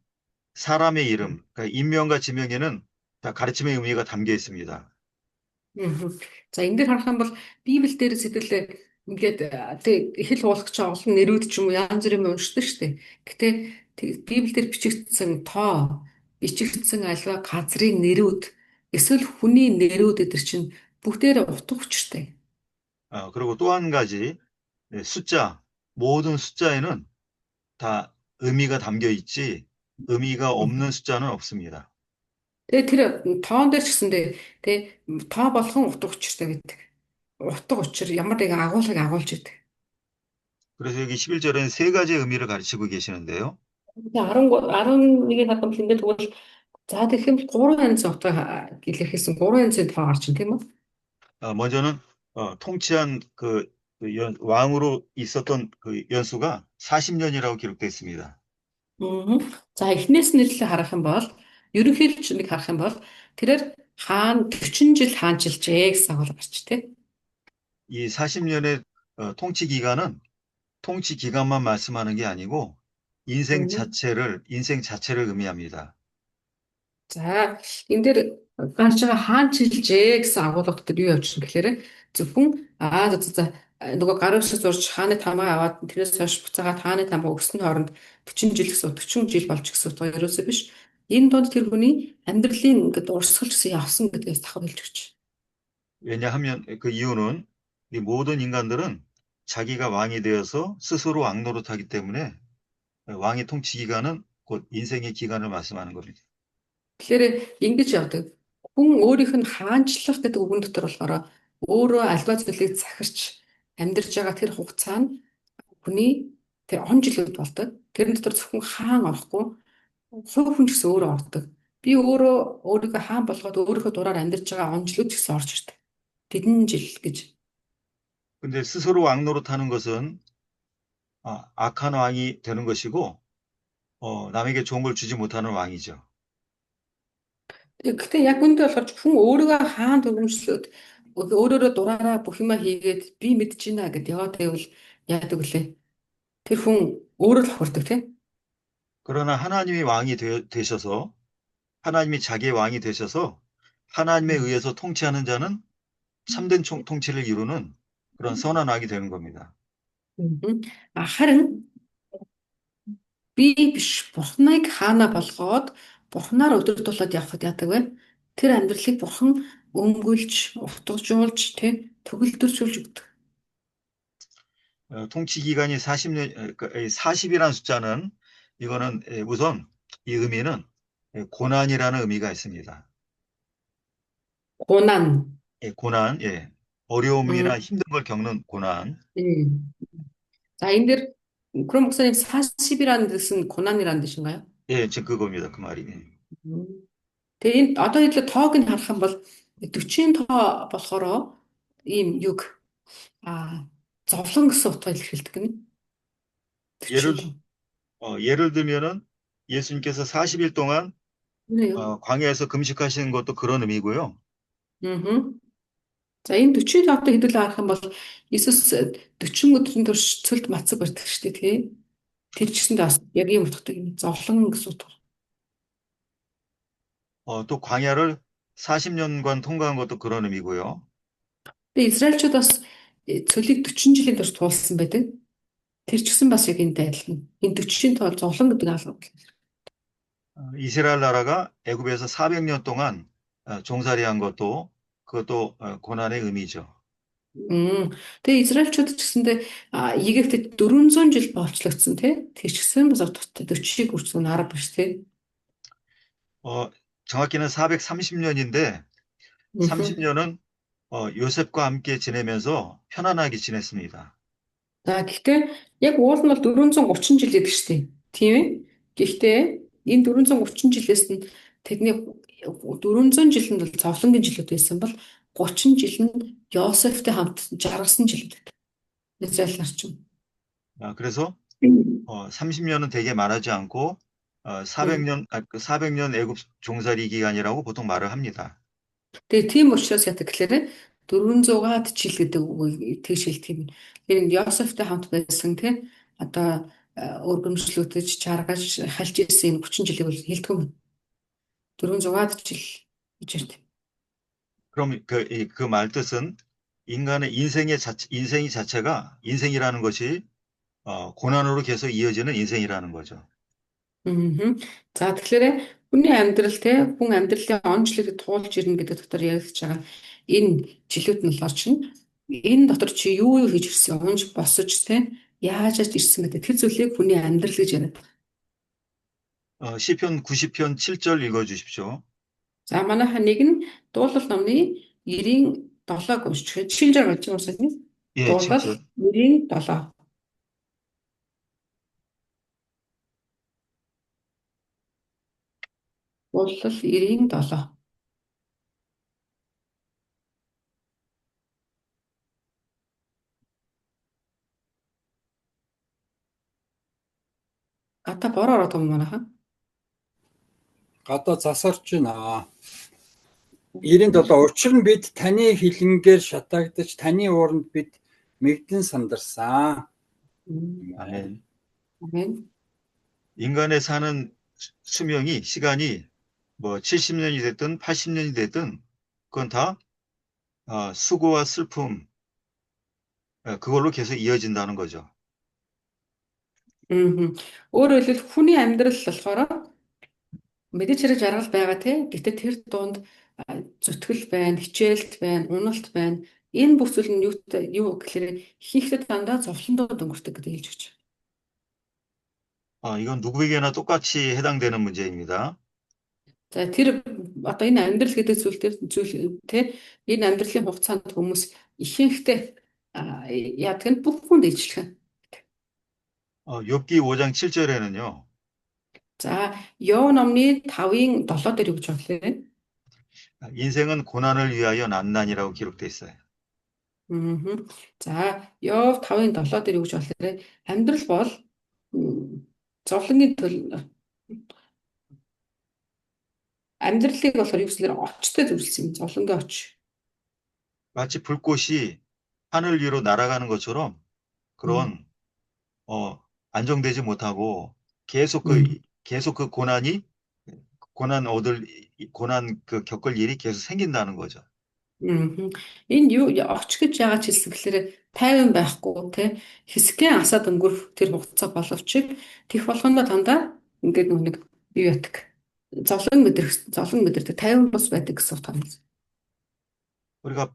사람의 이름, 그러니까 인명과 지명에는 다 가르침의 의미가 담겨 있습니다. За энэ дээр харах юм бол Библиэл дээр сэтэл ингээд тэг хэл хуулах ч олон нэрүүд ч юм уу янз бүрийн юм уншдаг шүү дээ. Гэтэ Библиэл дээр бичигдсэн тоо, бичигдсэн альва газрын нэрүүд эсвэл хүний нэрүүд эдэр чинь бүгдээрээ утга учиртай. 그리고 또 한 가지 숫자, 모든 숫자에는 다 의미가 담겨 있지 의미가 없는 숫자는 없습니다. Тэгээ тэр тоон дээр ч гэсэндээ тэг тоо болгон утга учиртай гэдэг. Утга учир ямар нэг агуулгыг агуулж идэг. 그래서 여기 11절에는 세 가지의 의미를 가르치고 계시는데요. 11-ийг харах юм ингээд тэгвэл за тэгэх юм 3 янзын утга илэрхийлсэн 3 янзын тоо гарч ин тийм үү? 먼저는 통치한 그 왕으로 있었던 그 연수가 40년이라고 기록되어 있습니다. За эхнээс нь нэрlээ харах юм бол ерөнхийлөгчнийг харах юм бол тэрээр 40 жил хаанчилжээ гэсэн агуулга гарч тий. 이 40년의 통치 기간만 말씀하는 게 아니고 인생 자체를 의미합니다. За энэ дээр гарч байгаа хаанчилжээ гэсэн агуулга дотор юу явж байна гэхээр зөвхөн нөгөө гар үсэг зурж хааны тамаа аваад тэрээс хойш буцаага хааны тамаа өгсөн хооронд 40 жил гэсэн 40 жил болж гэсэн утга ерөөсөө биш. Энэ донд тэр хүний амьдралын ингээд урсгалч гэсэн явсан гэдгээс давхар хэлж өгч. 왜냐하면 그 이유는 이 모든 인간들은 자기가 왕이 되어서 스스로 왕 노릇하기 때문에 왕의 통치 기간은 곧 인생의 기간을 말씀하는 겁니다. Тэгэхээр ингэж явдаг. Хүн өөрийнх нь хаанчлах гэдэг үгэн дотор болохоор өөрөө альва зүйлийг захирч амьдарч байгаа тэр хугацаа нь хүний тэр он жилүүд болдог. Тэрэн дотор зөвхөн хаан орохгүй хувь хүн ч гэсэн өөрөө ордог. Би өөрийгөө хаан болгоод өөрийнхөө дураар амьдарч байгаа он жилүүд ч гэсэн орж ирдэг. Тэдэн жил гэж. 근데 스스로 왕 노릇하는 것은 악한 왕이 되는 것이고 남에게 좋은 걸 주지 못하는 왕이죠. Гэхдээ яг үүндээ болохоор хүн өөрийгөө хаан дүрмжлээд өөрөөрөө дураараа бүх юма хийгээд би мэдэж байна гэдээ яваад байвал яадаг вүлээ. Тэр хүн өөрөө л хурдаг тийм. 그러나 하나님이 왕이 되셔서 하나님이 자기의 왕이 되셔서 하나님에 의해서 통치하는 자는 참된 통치를 이루는 그런 선한 왕이 되는 겁니다. Харин би биш Бурхныг хаана болгоод Бурхнаар өдөрдуулаад явхад яадаг вэ? Тэр амьдралыг Бурхан өмгөөлж, утгажуулж, төгөлдржүүлж өгдөг. 통치 기간이 40년, 40이라는 숫자는 이거는 우선 이 의미는 고난이라는 의미가 있습니다. 고난. 고난, 어려움이나 힘든 걸 겪는 고난. За энэ дэр 그럼 목사님 40이라는 뜻은 고난이라는 뜻인가요? 예, 지금 그겁니다. 그 말이. 음. Тэгээ энэ одоо хэлээ тоог нь харах юм бол 40-ийн тоо болохоор ийм юг зовлон гэсэн утгаар илэрхийлдэг гинэ. 40-ийн 예를, тоо. 예를 들면은 예수님께서 40일 동안 Үнэ юу? 광야에서 금식하시는 것도 그런 의미고요. Аа. За энэ 40-ийн тоогтой хэдүүлээ харах юм бол Иесус 40 өдрийн турш цөлд мацаг барьдаг шүү дээ, тий. Тэр ч гэсэндээ бас яг ийм утгатай юм. Зовлон гэсэн утга. 또 광야를 40년간 통과한 것도 그런 의미고요. Тэгээ Израильчууд бас цөлийг 40 жилийн турш туулсан байдаг. Тэр ч гэсэн бас яг энэтэй адилхан. Энэ 40-ийн тоо зовлон гэдэг алга. 이스라엘 나라가 애굽에서 400년 동안 종살이한 것도 그것도 고난의 의미죠. Тэгээ Израильчууд ч гэсэндээ Египтэд 400 жил болчлогдсон тий. Тэр ч гэсэн бас туттай 40-ийг үрцгэн арга биш тий. 정확히는 430년인데 30년은 요셉과 함께 지내면서 편안하게 지냈습니다. За гэхдээ яг уул нь бол 430 жил гэдэг шүү дээ. Тийм ээ. Гэхдээ энэ 430 жилээс нь тэдний 400 жил нь бол зовлонгийн жилүүд байсан бол 30 жил нь Йосефтэй хамт жаргалсан жилүүд байдаг. Израиль нарчин. 그래서 30년은 되게 말하지 않고 400년 애굽 종살이 기간이라고 보통 말을 합니다. Тэгээ тийм учраас яадаг гэхээр 400-аад жил гэдэг үг тэгш хэлдэг юм. Энэ Йосефтэй хамт байсан тий одоо өргөмжлөгдөж чаргаж халж ирсэн энэ 30 жилийг бол хэлдэг юм. 400-аад жил гэж ярьдаг. 그럼 그 말 뜻은 인간의 인생이 자체가 인생이라는 것이 고난으로 계속 이어지는 인생이라는 거죠. За тэгэхээр хүний амьдрал те хүн амьдралын онцлог туулж ирнэ гэдэг дотор яригдж байгаа энэ жилүүд нь болохоор чинь энэ дотор чи юу хийж ирсэн унж босож те яаж ирсэн гэдэг тэр зүйлийг хүний амьдрал гэж яриад. 시편 90편 7절 읽어 주십시오. За манайха нэг нь дуулал номны 97-г уншчих. Жишээлж болж байгаа юм уу? 예, Дуулал 7절. 97. Дуулал 97. Гата бороо ороод байгаа юм манайха. Гадаа засарч байна. 97 учир нь бид таны хилэнгээр шатаагдаж таны ууранд бид мэгдэн сандарсан. 아멘. Амен. 인간의 사는 시간이 뭐 70년이 됐든 80년이 됐든 그건 다 수고와 슬픔 그걸로 계속 이어진다는 거죠. Өөрөөр хэлбэл хүний амьдрал болохоор мэдээж хэрэг жаргал байгаа тий. Гэтэ тэр дунд зүтгэл байна, хичээлт байна, уналт байна. Энэ бүх зүйл нь юу гэхээр хийхдээ дандаа зовлондоо өнгөрдөг гэдэг хэлж өгч. 이건 누구에게나 똑같이 해당되는 문제입니다. За тэр одоо энэ амьдрал гэдэг зүйл тий энэ амьдралын хугацаанд хүмүүс ихэнхдээ яадаг нь бүх хүнд ижлэх. 욥기 5장 7절에는요. За Йов номны 5-ын 7 дээр юу гэж байна? 인생은 고난을 위하여 난난이라고 기록돼 있어요. За Йов 5-ын 7 дээр юу гэж байна? Амьдрал бол зовлонгийн төл амьдралыг болохоор юу гэхээр очтой зөвлөсөн юм. зовлонгийн оч. 마치 불꽃이 하늘 위로 날아가는 것처럼 그런 안정되지 못하고 계속 그 고난 그 겪을 일이 계속 생긴다는 거죠. Энэ юу оч гэж яагаад хэлсэн гэхээр тайван байхгүй те хэсгэн асаад өнгөрөх тэр хугацаа боловч тех болгоно дандаа ингээд нэг бий ятг. зовлон мэдэрдэг тайван бос байдаг гэсэн утга юм. 우리가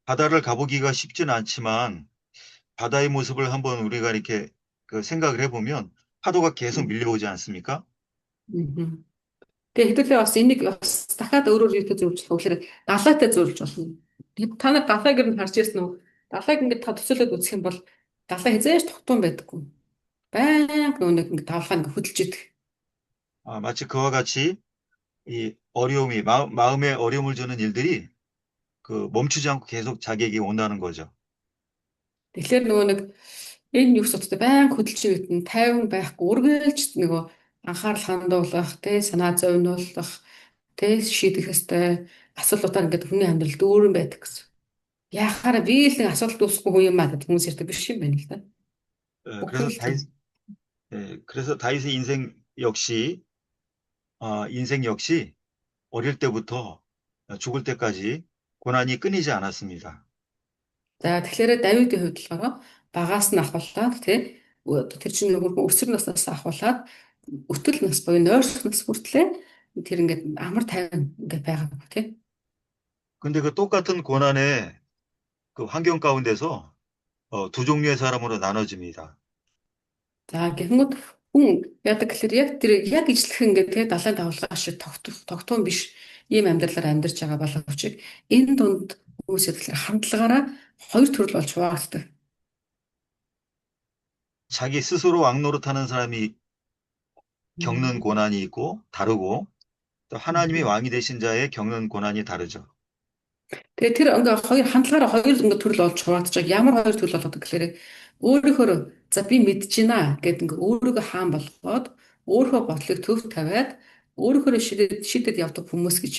바다를 가보기가 쉽지는 않지만 바다의 모습을 한번 우리가 이렇게 생각을 해보면 파도가 계속 밀려오지 않습니까? Тэгээ хэдүүлээ бас энийг бас дахиад өөрөөр юутай зөвлөх гэхээр далайтай зөвлөж болно. Та нар далайг нь харж ирсэн үү? Далайг ингээд та төсөөлөд үзэх юм бол далай хязгаарч тогтун байдаггүй. байнга нэг давлгаа ингээ хөдөлж идэх. 마치 그와 같이 이 어려움이 마음에 어려움을 주는 일들이 그 멈추지 않고 계속 자기에게 온다는 거죠. Тэгэхээр нөгөө нэг энэ юу судтай байнга хөдөлж идэх, тайван байхгүй, үргэлж нөгөө анхаарал хандуулах, тэ санаа зовниулах, тэ шийдэх ёстой асуудлуудаар ингээд хүний амьдрал дүүрэн байдаг гэсэн. Яхаараа би л нэг асуудал үүсэхгүй хүн юм аа гэдэг хүмүүс ярьдаг биш юм байна л да. 예, Бүхэн 그래서 л тийм. 그래서 다윗의 인생 역시 어릴 때부터 죽을 때까지 고난이 끊이지 않았습니다. За тэгэхээр Давидын хувьд болохоор багаас нь ахуулаад тий тэр чинь нөгөө өсвөр наснаас ахуулаад өтөл нас буюу нойрсох нас хүртлээр тэр ингээд амар тайван ингээд байгаа юм тий. 근데 그 똑같은 고난의 그 환경 가운데서 두 종류의 사람으로 나눠집니다. За гэхэнгүүт хүн яадаг гэхээр яг тэр яг ижлэх ингээд тий далайн давлгаа шиг тогтвол биш ийм амьдралаар амьдарч байгаа боловч энэ дунд хүмүүс яадаг хандлагаараа хоёр төрөл болж хуваагддаг. 자기 스스로 왕노릇하는 사람이 겪는 고난이 있고 다르고 또 하나님이 왕이 되신 자의 겪는 고난이 다르죠. Тэгээ тэр ингээ хоёр хандлагаараа хоёр ингээ төрөл болж хуваагдаж байгаа. Ямар хоёр төрөл болоод гэхээр өөрийнхөө за би мэдчихэна гэдэг ингээ өөрийгөө хаан болгоод өөрийнхөө бодлыг төв тавиад өөрийнхөө шидэд явдаг хүмүүс гэж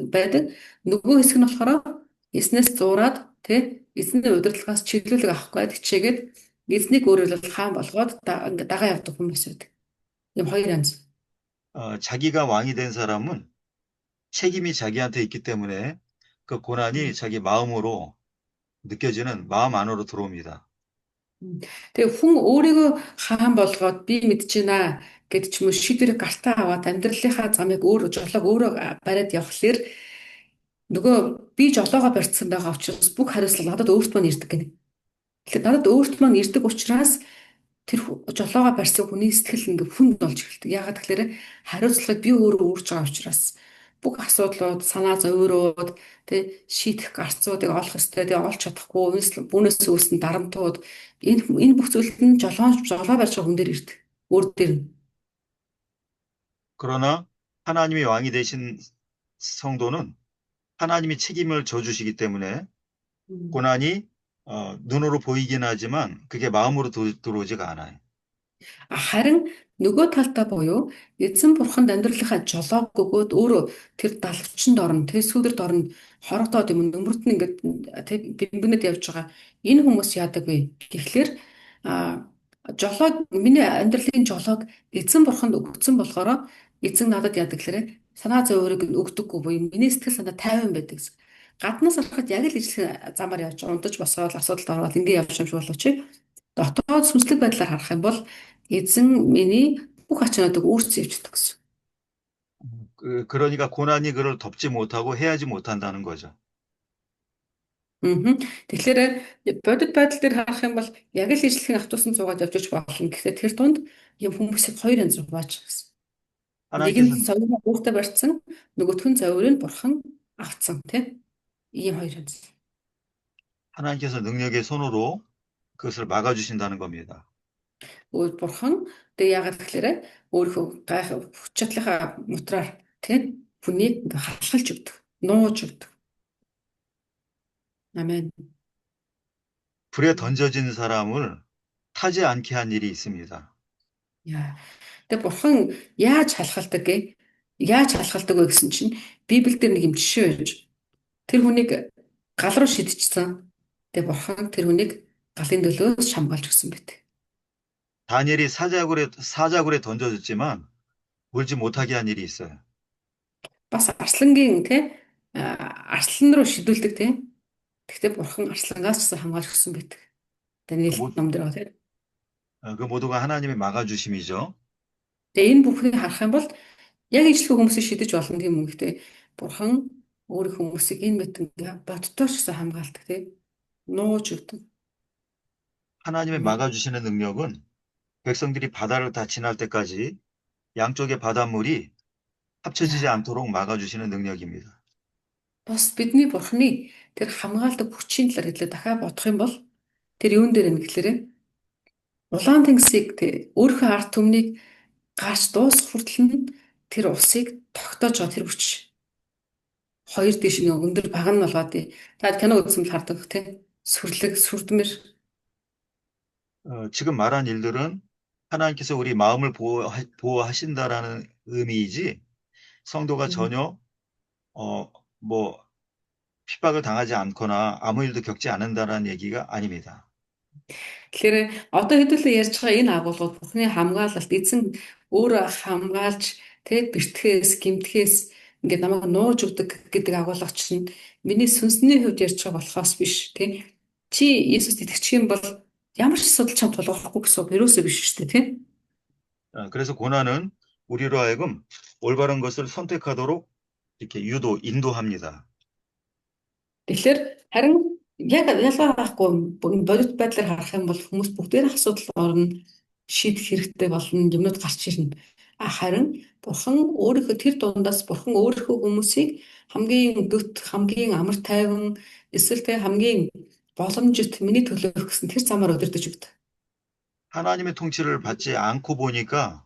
байдаг. Нөгөө хэсэг нь болохоор эзнээс зуураад тэ эзний удирдлагаас чиглүүлэг авах гээд хичээгээд эзнийг өөрөөр хаан болгоод ингээ дагаа явдаг хүмүүс байдаг. Ийм хоёр янз. 자기가 왕이 된 사람은 책임이 자기한테 있기 때문에 그 고난이 자기 마음으로 느껴지는 마음 안으로 들어옵니다. Тэгээ хүн өөрийгөө хаан болгоод би мэдчихэна гэдэг ч юм уу шийдвэрийг гартаа аваад амьдралынхаа замыг жолоог өөрөө бариад явхлаэр нөгөө би жолоогоо барьсан байгаа учраас бүх хариуцлага надад өөрт маань ирдэг гэнэ. Тэгэхээр надад өөрт маань ирдэг учраас тэр жолоогоо барьсан хүний сэтгэл ингээ хүнд болж эхэлдэг. Яагаад тэгэхээр хариуцлагыг би өөрөө өөрч байгаа учраас бүх асуудлууд санаа зовиорууд тэг шийдэх гарцуудыг олох ёстой тэг олж чадахгүй бүнээс үүснэ дарамтууд энэ бүх зүйл нь жолоо барьж байгаа хүн дээр ирдэг. Өөр дээр нь. 그러나 하나님이 왕이 되신 성도는 하나님이 책임을 져주시기 때문에 고난이 눈으로 보이긴 하지만 그게 마음으로 들어오지가 않아요. Харин нөгөө талдаа буюу эзэн бурханд амьдралынхаа жолоог өгөөд өөрөө тэр далавчанд орно, тэр сүлдэрт орно, хорогдоод юм нөмрөд нь ингээд бэмбэнэд явж байгаа. Энэ хүмүүс яадаг вэ? Тэгэхээр жолоог миний амьдралын жолоог эзэн бурханд өгсөн болохоор эзэн надад яадаг гэхээр санаа зовоорыг өгдөггүй буюу миний сэтгэл санаа тайван байдаг. Гаднаас харахад яг л ижлэх замаар явж унтаж босоод асуудалд ороод ингэ явж юмш боловч дотоод сүнслэг байдлаар харах юм бол эзэн миний бүх ачаануудыг өөрчлөж явчихдаг гэсэн. 그러니까 고난이 그를 덮지 못하고 해하지 못한다는 거죠. Тэгэхээр бодит байдал дээр харах юм бол яг л ижлэхийн автобусан цугаад явж болно. Гэхдээ тэр тунд юм хүмүүсийг хоёр янз хувааж гэсэн. Нэг нь соврын өөртөө барьсан, нөгөөх нь соврыг бурхан авцсан тийм. Ийм хоёр янз. 하나님께서 능력의 손으로 그것을 막아주신다는 겁니다. Бурхан тэг яагаад гэхээр өөрийнхөө хүч чадлынхаа мутраар тийм хүнийг халахалж өгдөг, нууж өгдөг. 아멘. 불에 던져진 사람을 타지 않게 한 일이 있습니다. Яа. Тэг бурхан яаж халахалдаг вэ? Яаж халахалдаг вэ гэсэн чинь Библиэлд нэг юм жишээ байж. Тэр хүнийг гал руу шидчихсэн. Тэг бурхан тэр хүнийг галын дөлөөс шамгаалж өгсөн байт. 다니엘이 사자굴에 던져졌지만 울지 못하게 한 일이 있어요. Бас арслангийн тий арслан руу шидүүлдэг тий. Гэхдээ бурхан арслангаас ч хамгаалж өгсөн байдаг. Даниэл ном дээр тий. 그 모두가 하나님의 막아주심이죠. Тэгээ энэ бүхнийг харах юм бол яг ижлэх хүмүүсийг шидэж болно тийм үү. Гэхдээ бурхан өөрийн хүмүүсийг энэ мэтэн боддоо ч гэсэн хамгаалдаг тий. Нууж өгдөг. 하나님의 막아주시는 능력은 백성들이 바다를 다 지날 때까지 양쪽의 바닷물이 합쳐지지 않도록 막아주시는 능력입니다. Бас бидний бурханы тэр хамгаалдаг хүчийн талаар хэлээ дахиад бодох юм бол тэр юун дээр нэ гэхээр Улаан тэнгисийг өөрийнхөө ард түмнийг гарч дуусах хүртэл нь тэр усыг тогтоож байгаа тэр хүч. Хоёр дэш нэг өндөр баг нь болоод та кино үзсэн л хардаг тийм сүрлэг сүрдмэр. 지금 말한 일들은 하나님께서 우리 마음을 보호하신다라는 의미이지 성도가 전혀 뭐 핍박을 당하지 않거나 아무 일도 겪지 않는다라는 얘기가 아닙니다. Тэгэхээр одоо хэдүүлээ ярьж байгаа энэ агуулгууд Бурхны хамгаалалт эзэн өөрөө хамгаалж бэртгээс гэмтгээс ингээд намайг нууж өгдөг гэдэг агуулга чинь миний сүнсний хувьд ярьж байгаа болохоос биш тийм. Чи Иесуст итгэж юм бол ямар ч асуудал чамд тулгархгүй гэсэн үг ерөөсөө биш шүү дээ тийм. 그래서 고난은 우리로 하여금 올바른 것을 선택하도록 이렇게 인도합니다. Тэгэхээр харин яг ялгаа байхгүй бодит байдлаар харах юм бол хүмүүс бүгдээр асуудал орно шийдэх хэрэгтэй болно юмнууд гарч ирнэ. Харин Бурхан өөрийнхөө тэр дундаас Бурхан өөрийнхөө хүмүүсийг хамгийн дөт, хамгийн амар тайван эсвэл хамгийн боломжит миний төлөөх гэсэн тэр замаар удирдах өгдөг. 하나님의 통치를 받지 않고 보니까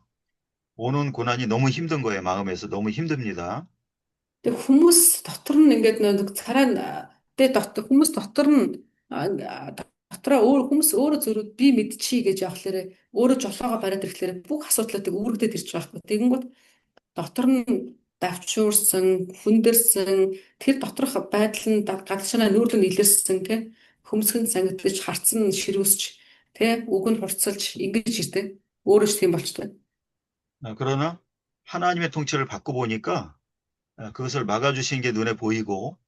오는 고난이 너무 힘든 거예요. 마음에서 너무 힘듭니다. Тэг хүмүүс дотор нь ингээд нэг царай хүмүүс дотор нь дотроо хүмүүс өөрөө зөрүүд би мэдчихье гэж явахлаарэ өөрөө жолоогоо бариад ирэхлээрэ бүх асуудлуудыг үүрэгдээд ирж байгаа байхгүй. Тэгэнгүүт дотор нь давчуурсан, хүндэрсэн тэр доторх байдал нь гадагшаа нүүрлэн илэрсэн тийм хөмсгөн сангидж харцсан ширүүсч тийм үг нь хурцлж ингэж ирдэг. өөрөө ч тийм болчтой. 그러나 하나님의 통치를 받고 보니까 그것을 막아주신 게 눈에 보이고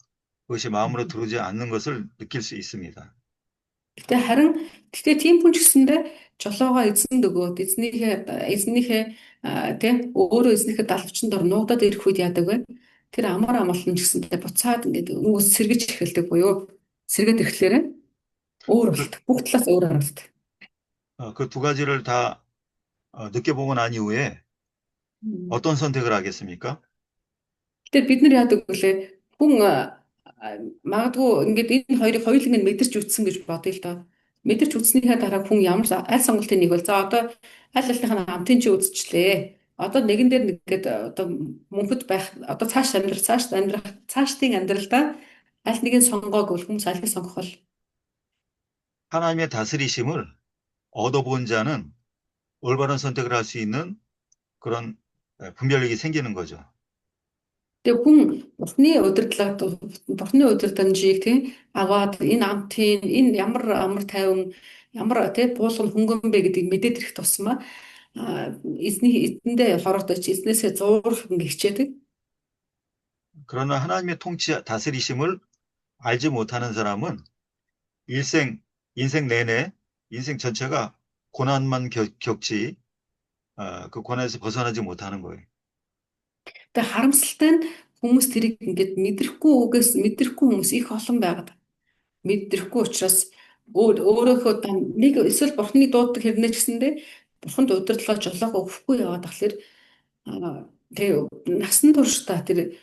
그것이 마음으로 들어오지 않는 것을 느낄 수 있습니다. Гэтэ тийм хүн ч гэсэндээ жолоогоо эзэнд өгөөд эзнийхээ өөрөө эзнийхээ далавчанд ор нуугдаад ирэх үед яадаг вэ? Тэр амар амгалан ч гэсэндээ буцаад ингээд хүмүүс сэргэж эхэлдэг буюу сэргээд ирэхлээр өөр болт. Бүх талаас өөр харагддаг. 그 두 가지를 다 느껴보고 난 이후에 어떤 선택을 하겠습니까? Гэтэ бид нар яадаг вүлээ хүн магадгүй ингээд энэ хоёрыг хоёуланг нь мэдэрч үтсэн гэж бодъё л доо. Мэдэрч үтснийхээ дараа хүн ямар аль сонголтын нэг бол за одоо аль алийнхаа хамтын чи үзчихлээ. Одоо нэгэн дээр нэгээд одоо мөнхөд байх одоо цаашдын амьдралдаа аль нэгийг сонгоог бол хүмүүс алийг сонгох бол 하나님의 다스리심을 얻어본 자는 올바른 선택을 할 수 있는 그런 분별력이 생기는 거죠. тэг хүн Бурхны удирдламжийг тийм аваад энэ амтын энэ ямар амар тайван ямар буулгал хөнгөн бэ гэдгийг мэдээд ирэх тусмаа эзэндээ хорогдож эзнээсээ зуурах ингэ хичээдэг. 그러나 하나님의 다스리심을 알지 못하는 사람은 인생 내내 인생 전체가 고난만 겪지 그 고난에서 벗어나지 못하는 거예요. Тэг харамсалтай нь хүмүүс тэрийг ингээд мэдрэхгүй хүмүүс их олон байгаад мэдрэхгүй учраас өөрөөхөө нэг эсвэл Бурхны дууддаг хэрнээ ч гэсэндээ Бурханд удирдлага жолоогоо өгөхгүй яваад тахлаар тэг насан туршдаа тэр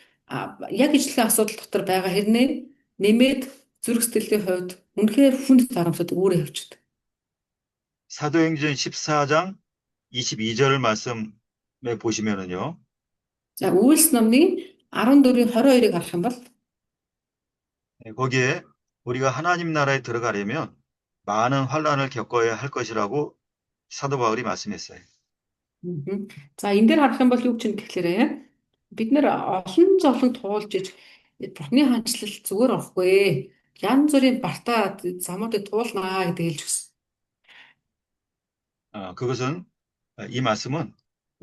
яг ижлэхэн асуудал дотор байгаа хэрнээ нэмээд зүрх сэтгэлийн хувьд үнэхээр хүнд харамсаад өөрөө явчихдаг. 사도행전 14장 22절 말씀에 보시면은요. За Үйлс номны 14-ийн 22-ыг харах юм бол 거기에 우리가 하나님 나라에 들어가려면 많은 환난을 겪어야 할 것이라고 사도 바울이 말씀했어요. За энэ дээр харах юм бол юу гэж тэгэхээр бид нэр олон зовлон туулж иж Бурхны хаанчлал зүгээр орохгүй. Янз бүрийн бартаа замуудыг туулнаа гэдэг хэлж өгсөн. 그것은 이 말씀은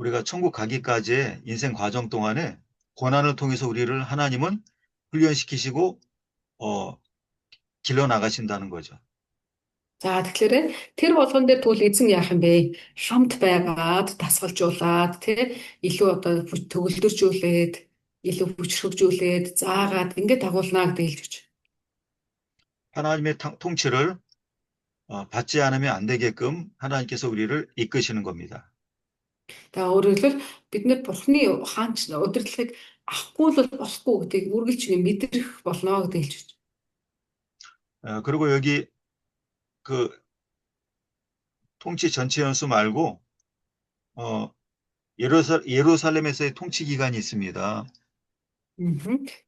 우리가 천국 가기까지의 인생 과정 동안에 고난을 통해서 우리를 하나님은 훈련시키시고 길러 나가신다는 거죠. За тэгэхээр тэр болгон дээр тэгвэл эзэн яах юм бэ? Хамт байгаад тасгалжуулаад илүү одоо төгөлдөржүүлээд илүү хүчрхэгжүүлээд заагаад ингээд дагуулнаа гэдэг хэлж өгч. 하나님의 통치를 받지 않으면 안 되게끔 하나님께서 우리를 이끄시는 겁니다. За өөрөөр хэлбэл бид нэр Бурхны хаанч удирдлагыг авахгүй л болохгүй гэдгийг үргэлж мэдрэх болно гэдэг хэлж өгч. 그리고 여기 그 통치 전체 연수 말고 예루살렘에서의 통치 기간이 있습니다.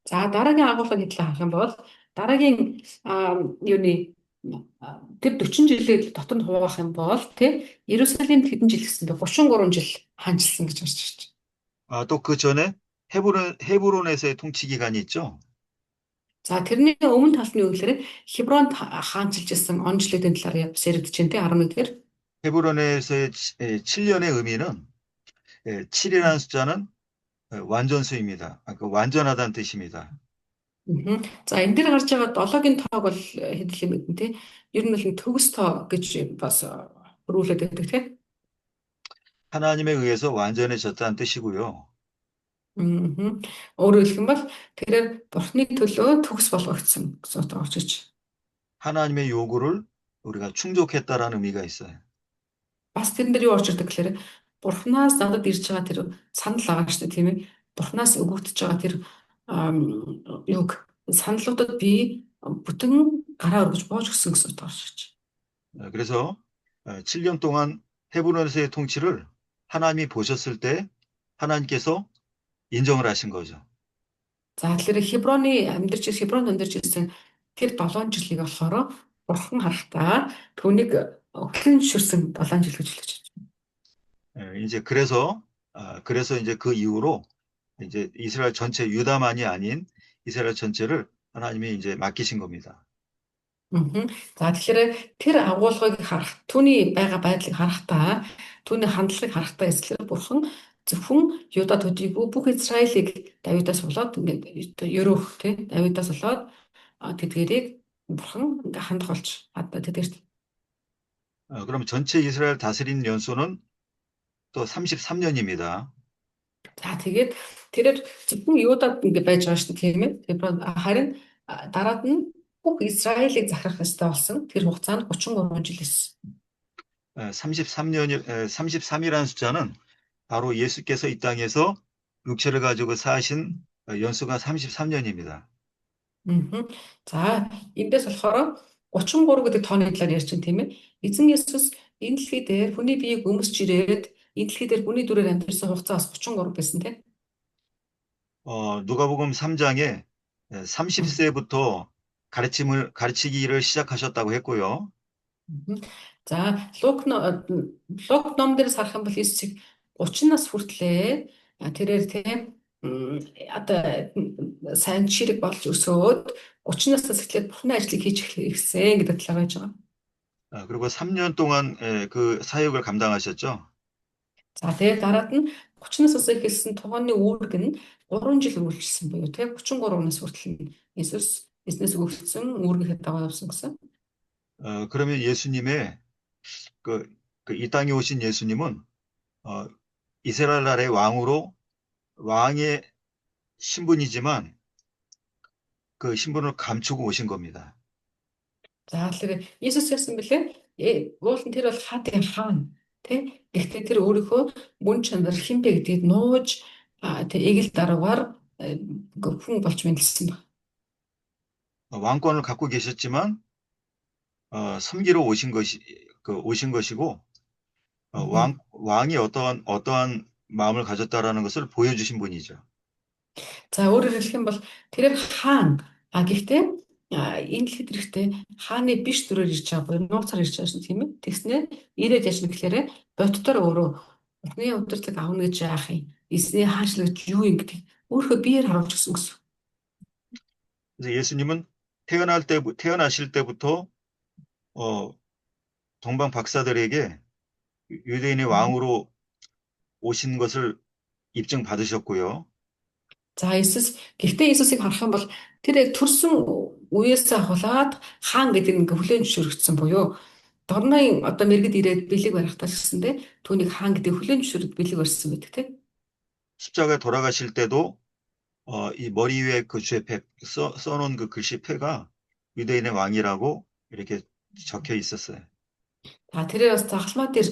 За дараагийн агуулгыг хэлээ харах юм бол дараагийн юуны тэр 40 жилийн дотор нь хуваах юм бол тий Иерусалимд хэдэн жил гэсэн бэ? 33 жил хаанчилсан гэж гарч ирж байна. 또 그 전에 헤브론에서의 통치 기간이 있죠. За тэрний өмнө талд нь юу гэхээр Хебронд хаанчилж ирсэн он жилийн талаар бас яригдж байна тий 11-гээр. 헤브론에서의 7년의 의미는 7이라는 숫자는 완전수입니다. 그 완전하다는 뜻입니다. За энэ дээр гарч байгаа 7-гийн тоог бол хэдэл юм бэ тий? Ер нь бол төгс тоо гэж бас өрүүлээд байдаг тий. 하나님에 의해서 완전해졌다는 뜻이고요. Өөрөөр хэлэх юм бол тэрээр Бурхны төлөө төгс болгогдсон гэсэн утгаар орж иж. 하나님의 요구를 우리가 충족했다라는 의미가 있어요. Бас тэрэн дээр юу орж ирдэг гэхээр Бурханаас надад ирж байгаа тэр санал байгаа шүү дээ тийм ээ. Бурханаас өгөгдөж байгаа тэр юг саналуудад би бүтэн гараа өргөж боож өгсөн гэсэн утгаар орж иж. 그래서 7년 동안 헤브론에서의 통치를 하나님이 보셨을 때 하나님께서 인정을 하신 거죠. За тэгэхээр Хеброны Хебронд амьдарч ирсэн тэр 7 жилийг болохоор Бурхан харахтаа түүнийг өхлөн шүрсэн 7 жил гэж хэлж байна. 이제 그래서 이제 그 이후로 이제 이스라엘 전체 유다만이 아닌 이스라엘 전체를 하나님이 이제 맡기신 겁니다. За тэгэхээр тэр агуулгыг харах, түүний байгаа байдлыг харахтаа, түүний хандлагыг харахтаа эсэлэр Бурхан зөвхөн Юда төдийгүй бүх Израилийг Давидаас болоод ингээд ерөөх тий Давидаас болоод тэдгэрийг Бурхан ингээд хандах болж тэдгэрт. 그럼 전체 이스라엘 다스리는 연수는 또 33년입니다. За тэгээд тэрээр зөвхөн Юдад ингээд байж байгаа шүү дээ тийм ээ. Харин дараад нь бүх Израилийг захирах ёстой болсон. Тэр хугацаанд 33 жил байсан. 33이라는 숫자는 바로 예수께서 이 땅에서 육체를 가지고 사신 연수가 33년입니다. За эндээс болохоор 33 гэдэг тооны талаар ярьж байна тийм ээ. Эзэн Есүс энэ дэлхий дээр хүний биеийг өмсч ирээд энэ дэлхий дээр хүний дүрээр амьдсан хугацаа бас 33 байсан тийм. 누가복음 3장에 30세부터 가르치기를 시작하셨다고 했고요. За Лук номдэрс харах юм бол Есүсийг 30 нас хүртлээр тэрээр тийм одоо сайн чирэг болж өсөөд 30 наснаас эхлээд Бурхны ажлыг хийж эхэлсэн гэдэг талаар байж байгаа. 그리고 3년 동안 그 사역을 감당하셨죠. За тэгээд дараад нь 30 наснаас эхэлсэн тухайны үүрэг нь 3 жил үргэлжилсэн буюу тийм 33 нас хүртэл Есүс эзнээс өгөгдсөн үүргийг дагав явсан гэсэн. 그러면 예수님의 이 땅에 오신 예수님은 이스라엘 나라의 왕의 신분이지만 그 신분을 감추고 오신 겁니다. За тэгэхээр Есүс яасан бэлээ? Уулын тэр бол хаадын хаан тий. Гэхдээ тэр өөрийнхөө мөн чанар хинбэ гэдгийг нууж тэг эгэл дараагаар хүн болж мэндэлсэн баг. 왕권을 갖고 계셨지만 섬기러 오신 것이고 왕이 어떠한 마음을 가졌다라는 것을 보여주신 분이죠. За өөрөөр хэлэх юм бол тэрээр хаан гэхдээ энэ дэлхийд ирэхдээ хааны биш дүрээр ирж байгаа буюу нууцаар ирж байгаа шүү тийм ээ. Тэгснээр ирээд яшин гэхээр боддоор өөрөө Бурхны удирдлага авна гэж яах юм. Эзний хаанчлаг юу юм гэдэг өөрийнхөө биеэр харуулж өгсөн гэсэн. 그래서 예수님은 태어나실 때부터 동방 박사들에게 유대인의 왕으로 오신 것을 입증받으셨고요. За гэхдээ Иесусыг харах юм бол тэр төрсөн үеэсээ ахуулаад хаан гэдэг ингээ хүлээн зөвшөөрөгдсөн буюу дорноын одоо мэрэгд ирээд бэлэг барихтаа гэсэндэ түүнийг хаан гэдэг хүлээн зөвшөөрөд бэлэг барьсан байдаг тийм. 십자가에 돌아가실 때도 이 머리 위에 그 죄패 써놓은 그 글씨 패가 유대인의 왕이라고 이렇게 적혀 있었어요. тэрээр бас загламаа дээр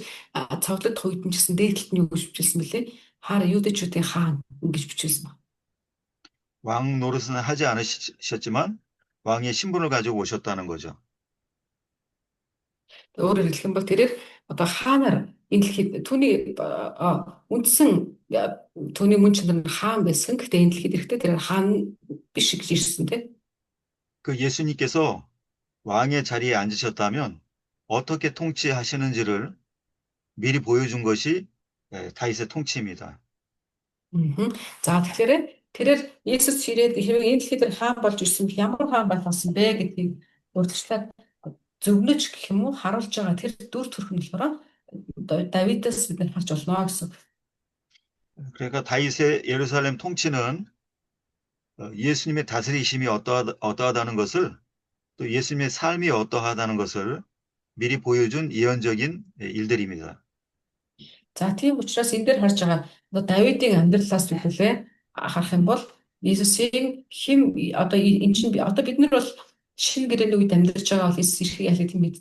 цовдлогдох үед нь ч гэсэн дээдлэлт нь юу гэж бичсэн бэлээ? Хаар юудэчүүдийн хаан ингэж бичсэн ба. 왕 노릇은 하지 않으셨지만 왕의 신분을 가지고 오셨다는 거죠. Өөрөөр хэлэх юм бол тэрээр одоо хаанаар энэ дэлхийд түүний үндсэн түүний мөн чанар нь хаан байсан. Гэхдээ энэ дэлхийд ирэхдээ тэр хаан биш гэж ирсэн тийм. 그 예수님께서 왕의 자리에 앉으셨다면 어떻게 통치하시는지를 미리 보여준 것이 다윗의 통치입니다. За тэгэхээр тэрээр Есүс ирээд хэрвээ энэ дэлхийд хаан болж ирсэн бол ямар хаан болсон бэ гэдгийг өөрчлөлт зөвнөж гэх юм уу харуулж байгаа тэр дүр төрх нь болохоор Давидаас бид нар харж болно гэсэн. 그러니까 다윗의 예루살렘 통치는 예수님의 다스리심이 어떠하다는 것을 또 예수님의 삶이 어떠하다는 것을 미리 보여준 예언적인 일들입니다. За тийм учраас энэ дээр харж байгаа Давидын амьдралаас хэлээ харах юм бол Иесусийн хэн одоо эн чинь одоо бид нар бол шинэ гэрээний үед амьдарч байгаа бол Иесус ирэх яах гэдэг мэд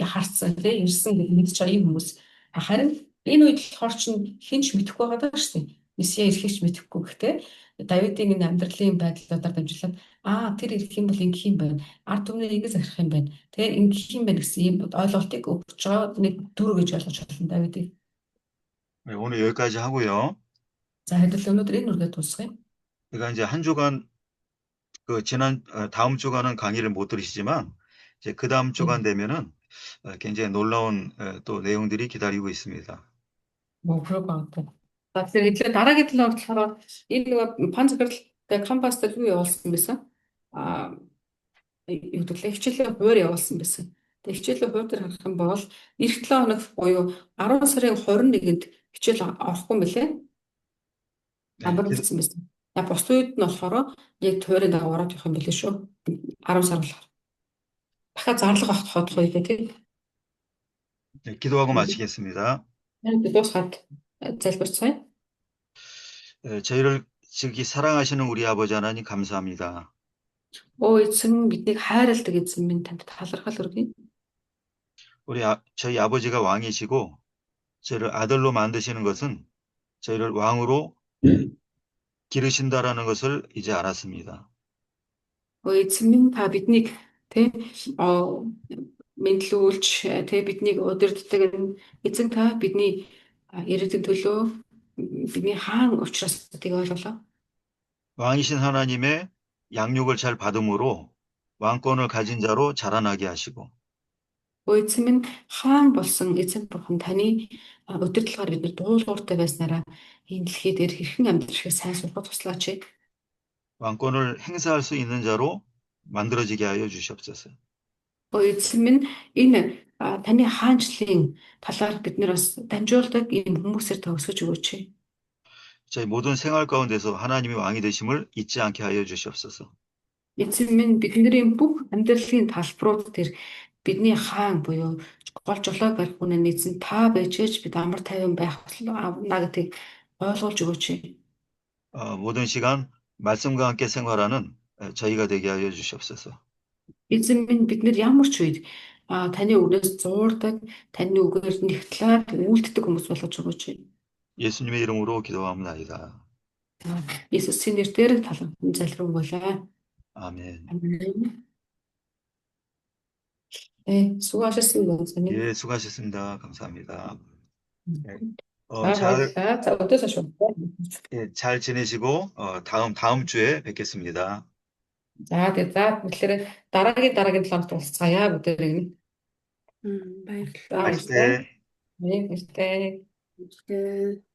харцсан тийм ирсэн гэж мэдж байгаа юм хүмүүс. Харин энэ үед болохоор чинь хинч мэдэхгүй байгаа даа шүү дээ. Месиа ирэхийг ч мэдэхгүй гэхдээ Давидын энэ амьдралын байдлуудаар дамжуулаад тэр ирэх юм бол ингэх юм байна. Ард түмнээ ингэ зарах юм байна. Тэгээ ингэх юм байна гэсэн ийм ойлголтыг өгч байгаа нэг дүр гэж ойлгож байна Давидыг. 네, 오늘 여기까지 하고요. За хэдүүл өнөөдөр энэ үргээ дуусгая. 제가 이제 한 주간 다음 주간은 강의를 못 들으시지만 이제 그 다음 주간 되면은 굉장히 놀라운 또 내용들이 기다리고 있습니다. Мөн 그럴 것 같아. За тэгэхээр идлээ дараагийн 7 хоног болохоор энэ нэг панцгэрэлтэй кампастай юу явуулсан байсан? Юу гэвэл хичээлийн хуваар явуулсан байсан. Тэгээ хичээлийн хуваар дээр харах юм бол эх 7 хоног буюу 10 сарын 21-нд хичээл орохгүй мөлий. Амбарлагдсан байсан. Бус үед нь болохоор яг туурын дагуу ороод явах юм билээ шүү. 10 сар болохоор. Дахиад зарлага авах хоцох үед тийм. 네, 기도하고 마치겠습니다. дуусгаад залбирцгаая. 저희를 지극히 사랑하시는 우리 아버지 하나님 감사합니다. Эзэн биднийг хайрладаг эзэн минь танд талархал өргөе. 저희 아버지가 왕이시고 저희를 아들로 만드시는 것은 저희를 왕으로 기르신다라는 것을 이제 알았습니다. Эзэн минь та биднийг тэ мэдлүүлж тэ биднийг удирддаг эзэн та бидний ирээдүйн төлөө бидний хаан учраас тийг ойлголоо. 왕이신 하나님의 양육을 잘 받음으로 왕권을 가진 자로 자라나게 하시고 Эзэн минь хаан болсон эзэн бурхан таны удирдлагаар бид дуулууртай байснараа энэ дэлхий дээр хэрхэн амьдрахыг сайн сургах туслаач. 왕권을 행사할 수 있는 자로 만들어지게 하여 주시옵소서. Эзэн минь энэ таны хаанчлалын талаар бид нэр бас дамжуулдаг ийм хүмүүсээр та өсгөж өгөөч. 저희 모든 생활 가운데서 하나님이 왕이 되심을 잊지 않게 하여 주시옵소서. Эзэн минь бидний бүх амьдралын талбарууд дээр бидний хаан буюу гол жолоо барих үнэн эзэн та байж бид амар тайван байх авна гэдгийг ойлгуулж өгөөч. 모든 시간 말씀과 함께 생활하는 저희가 되게 하여 주시옵소서. Эзэн минь бид нэр ямар ч үед таны үгнээс зуурдаг, таны үгээр нэгтлээд үйлддэг хүмүүс болгож өгөөч. 예수님의 이름으로 기도합니다. Иесусийн нэрээр талархсан залбирanгуйлаа. 아멘. 네, 수고하셨습니다, 선생님. 예, 수고하셨습니다. 감사합니다. 자, 어떠셨어요? 잘 지내시고 다음 주에 뵙겠습니다. За тэгэхээр дараагийн 7 хоногт уулзцаая бүгдээрээ. Баярлалаа. 네. Баярлалаа. Баярлалаа.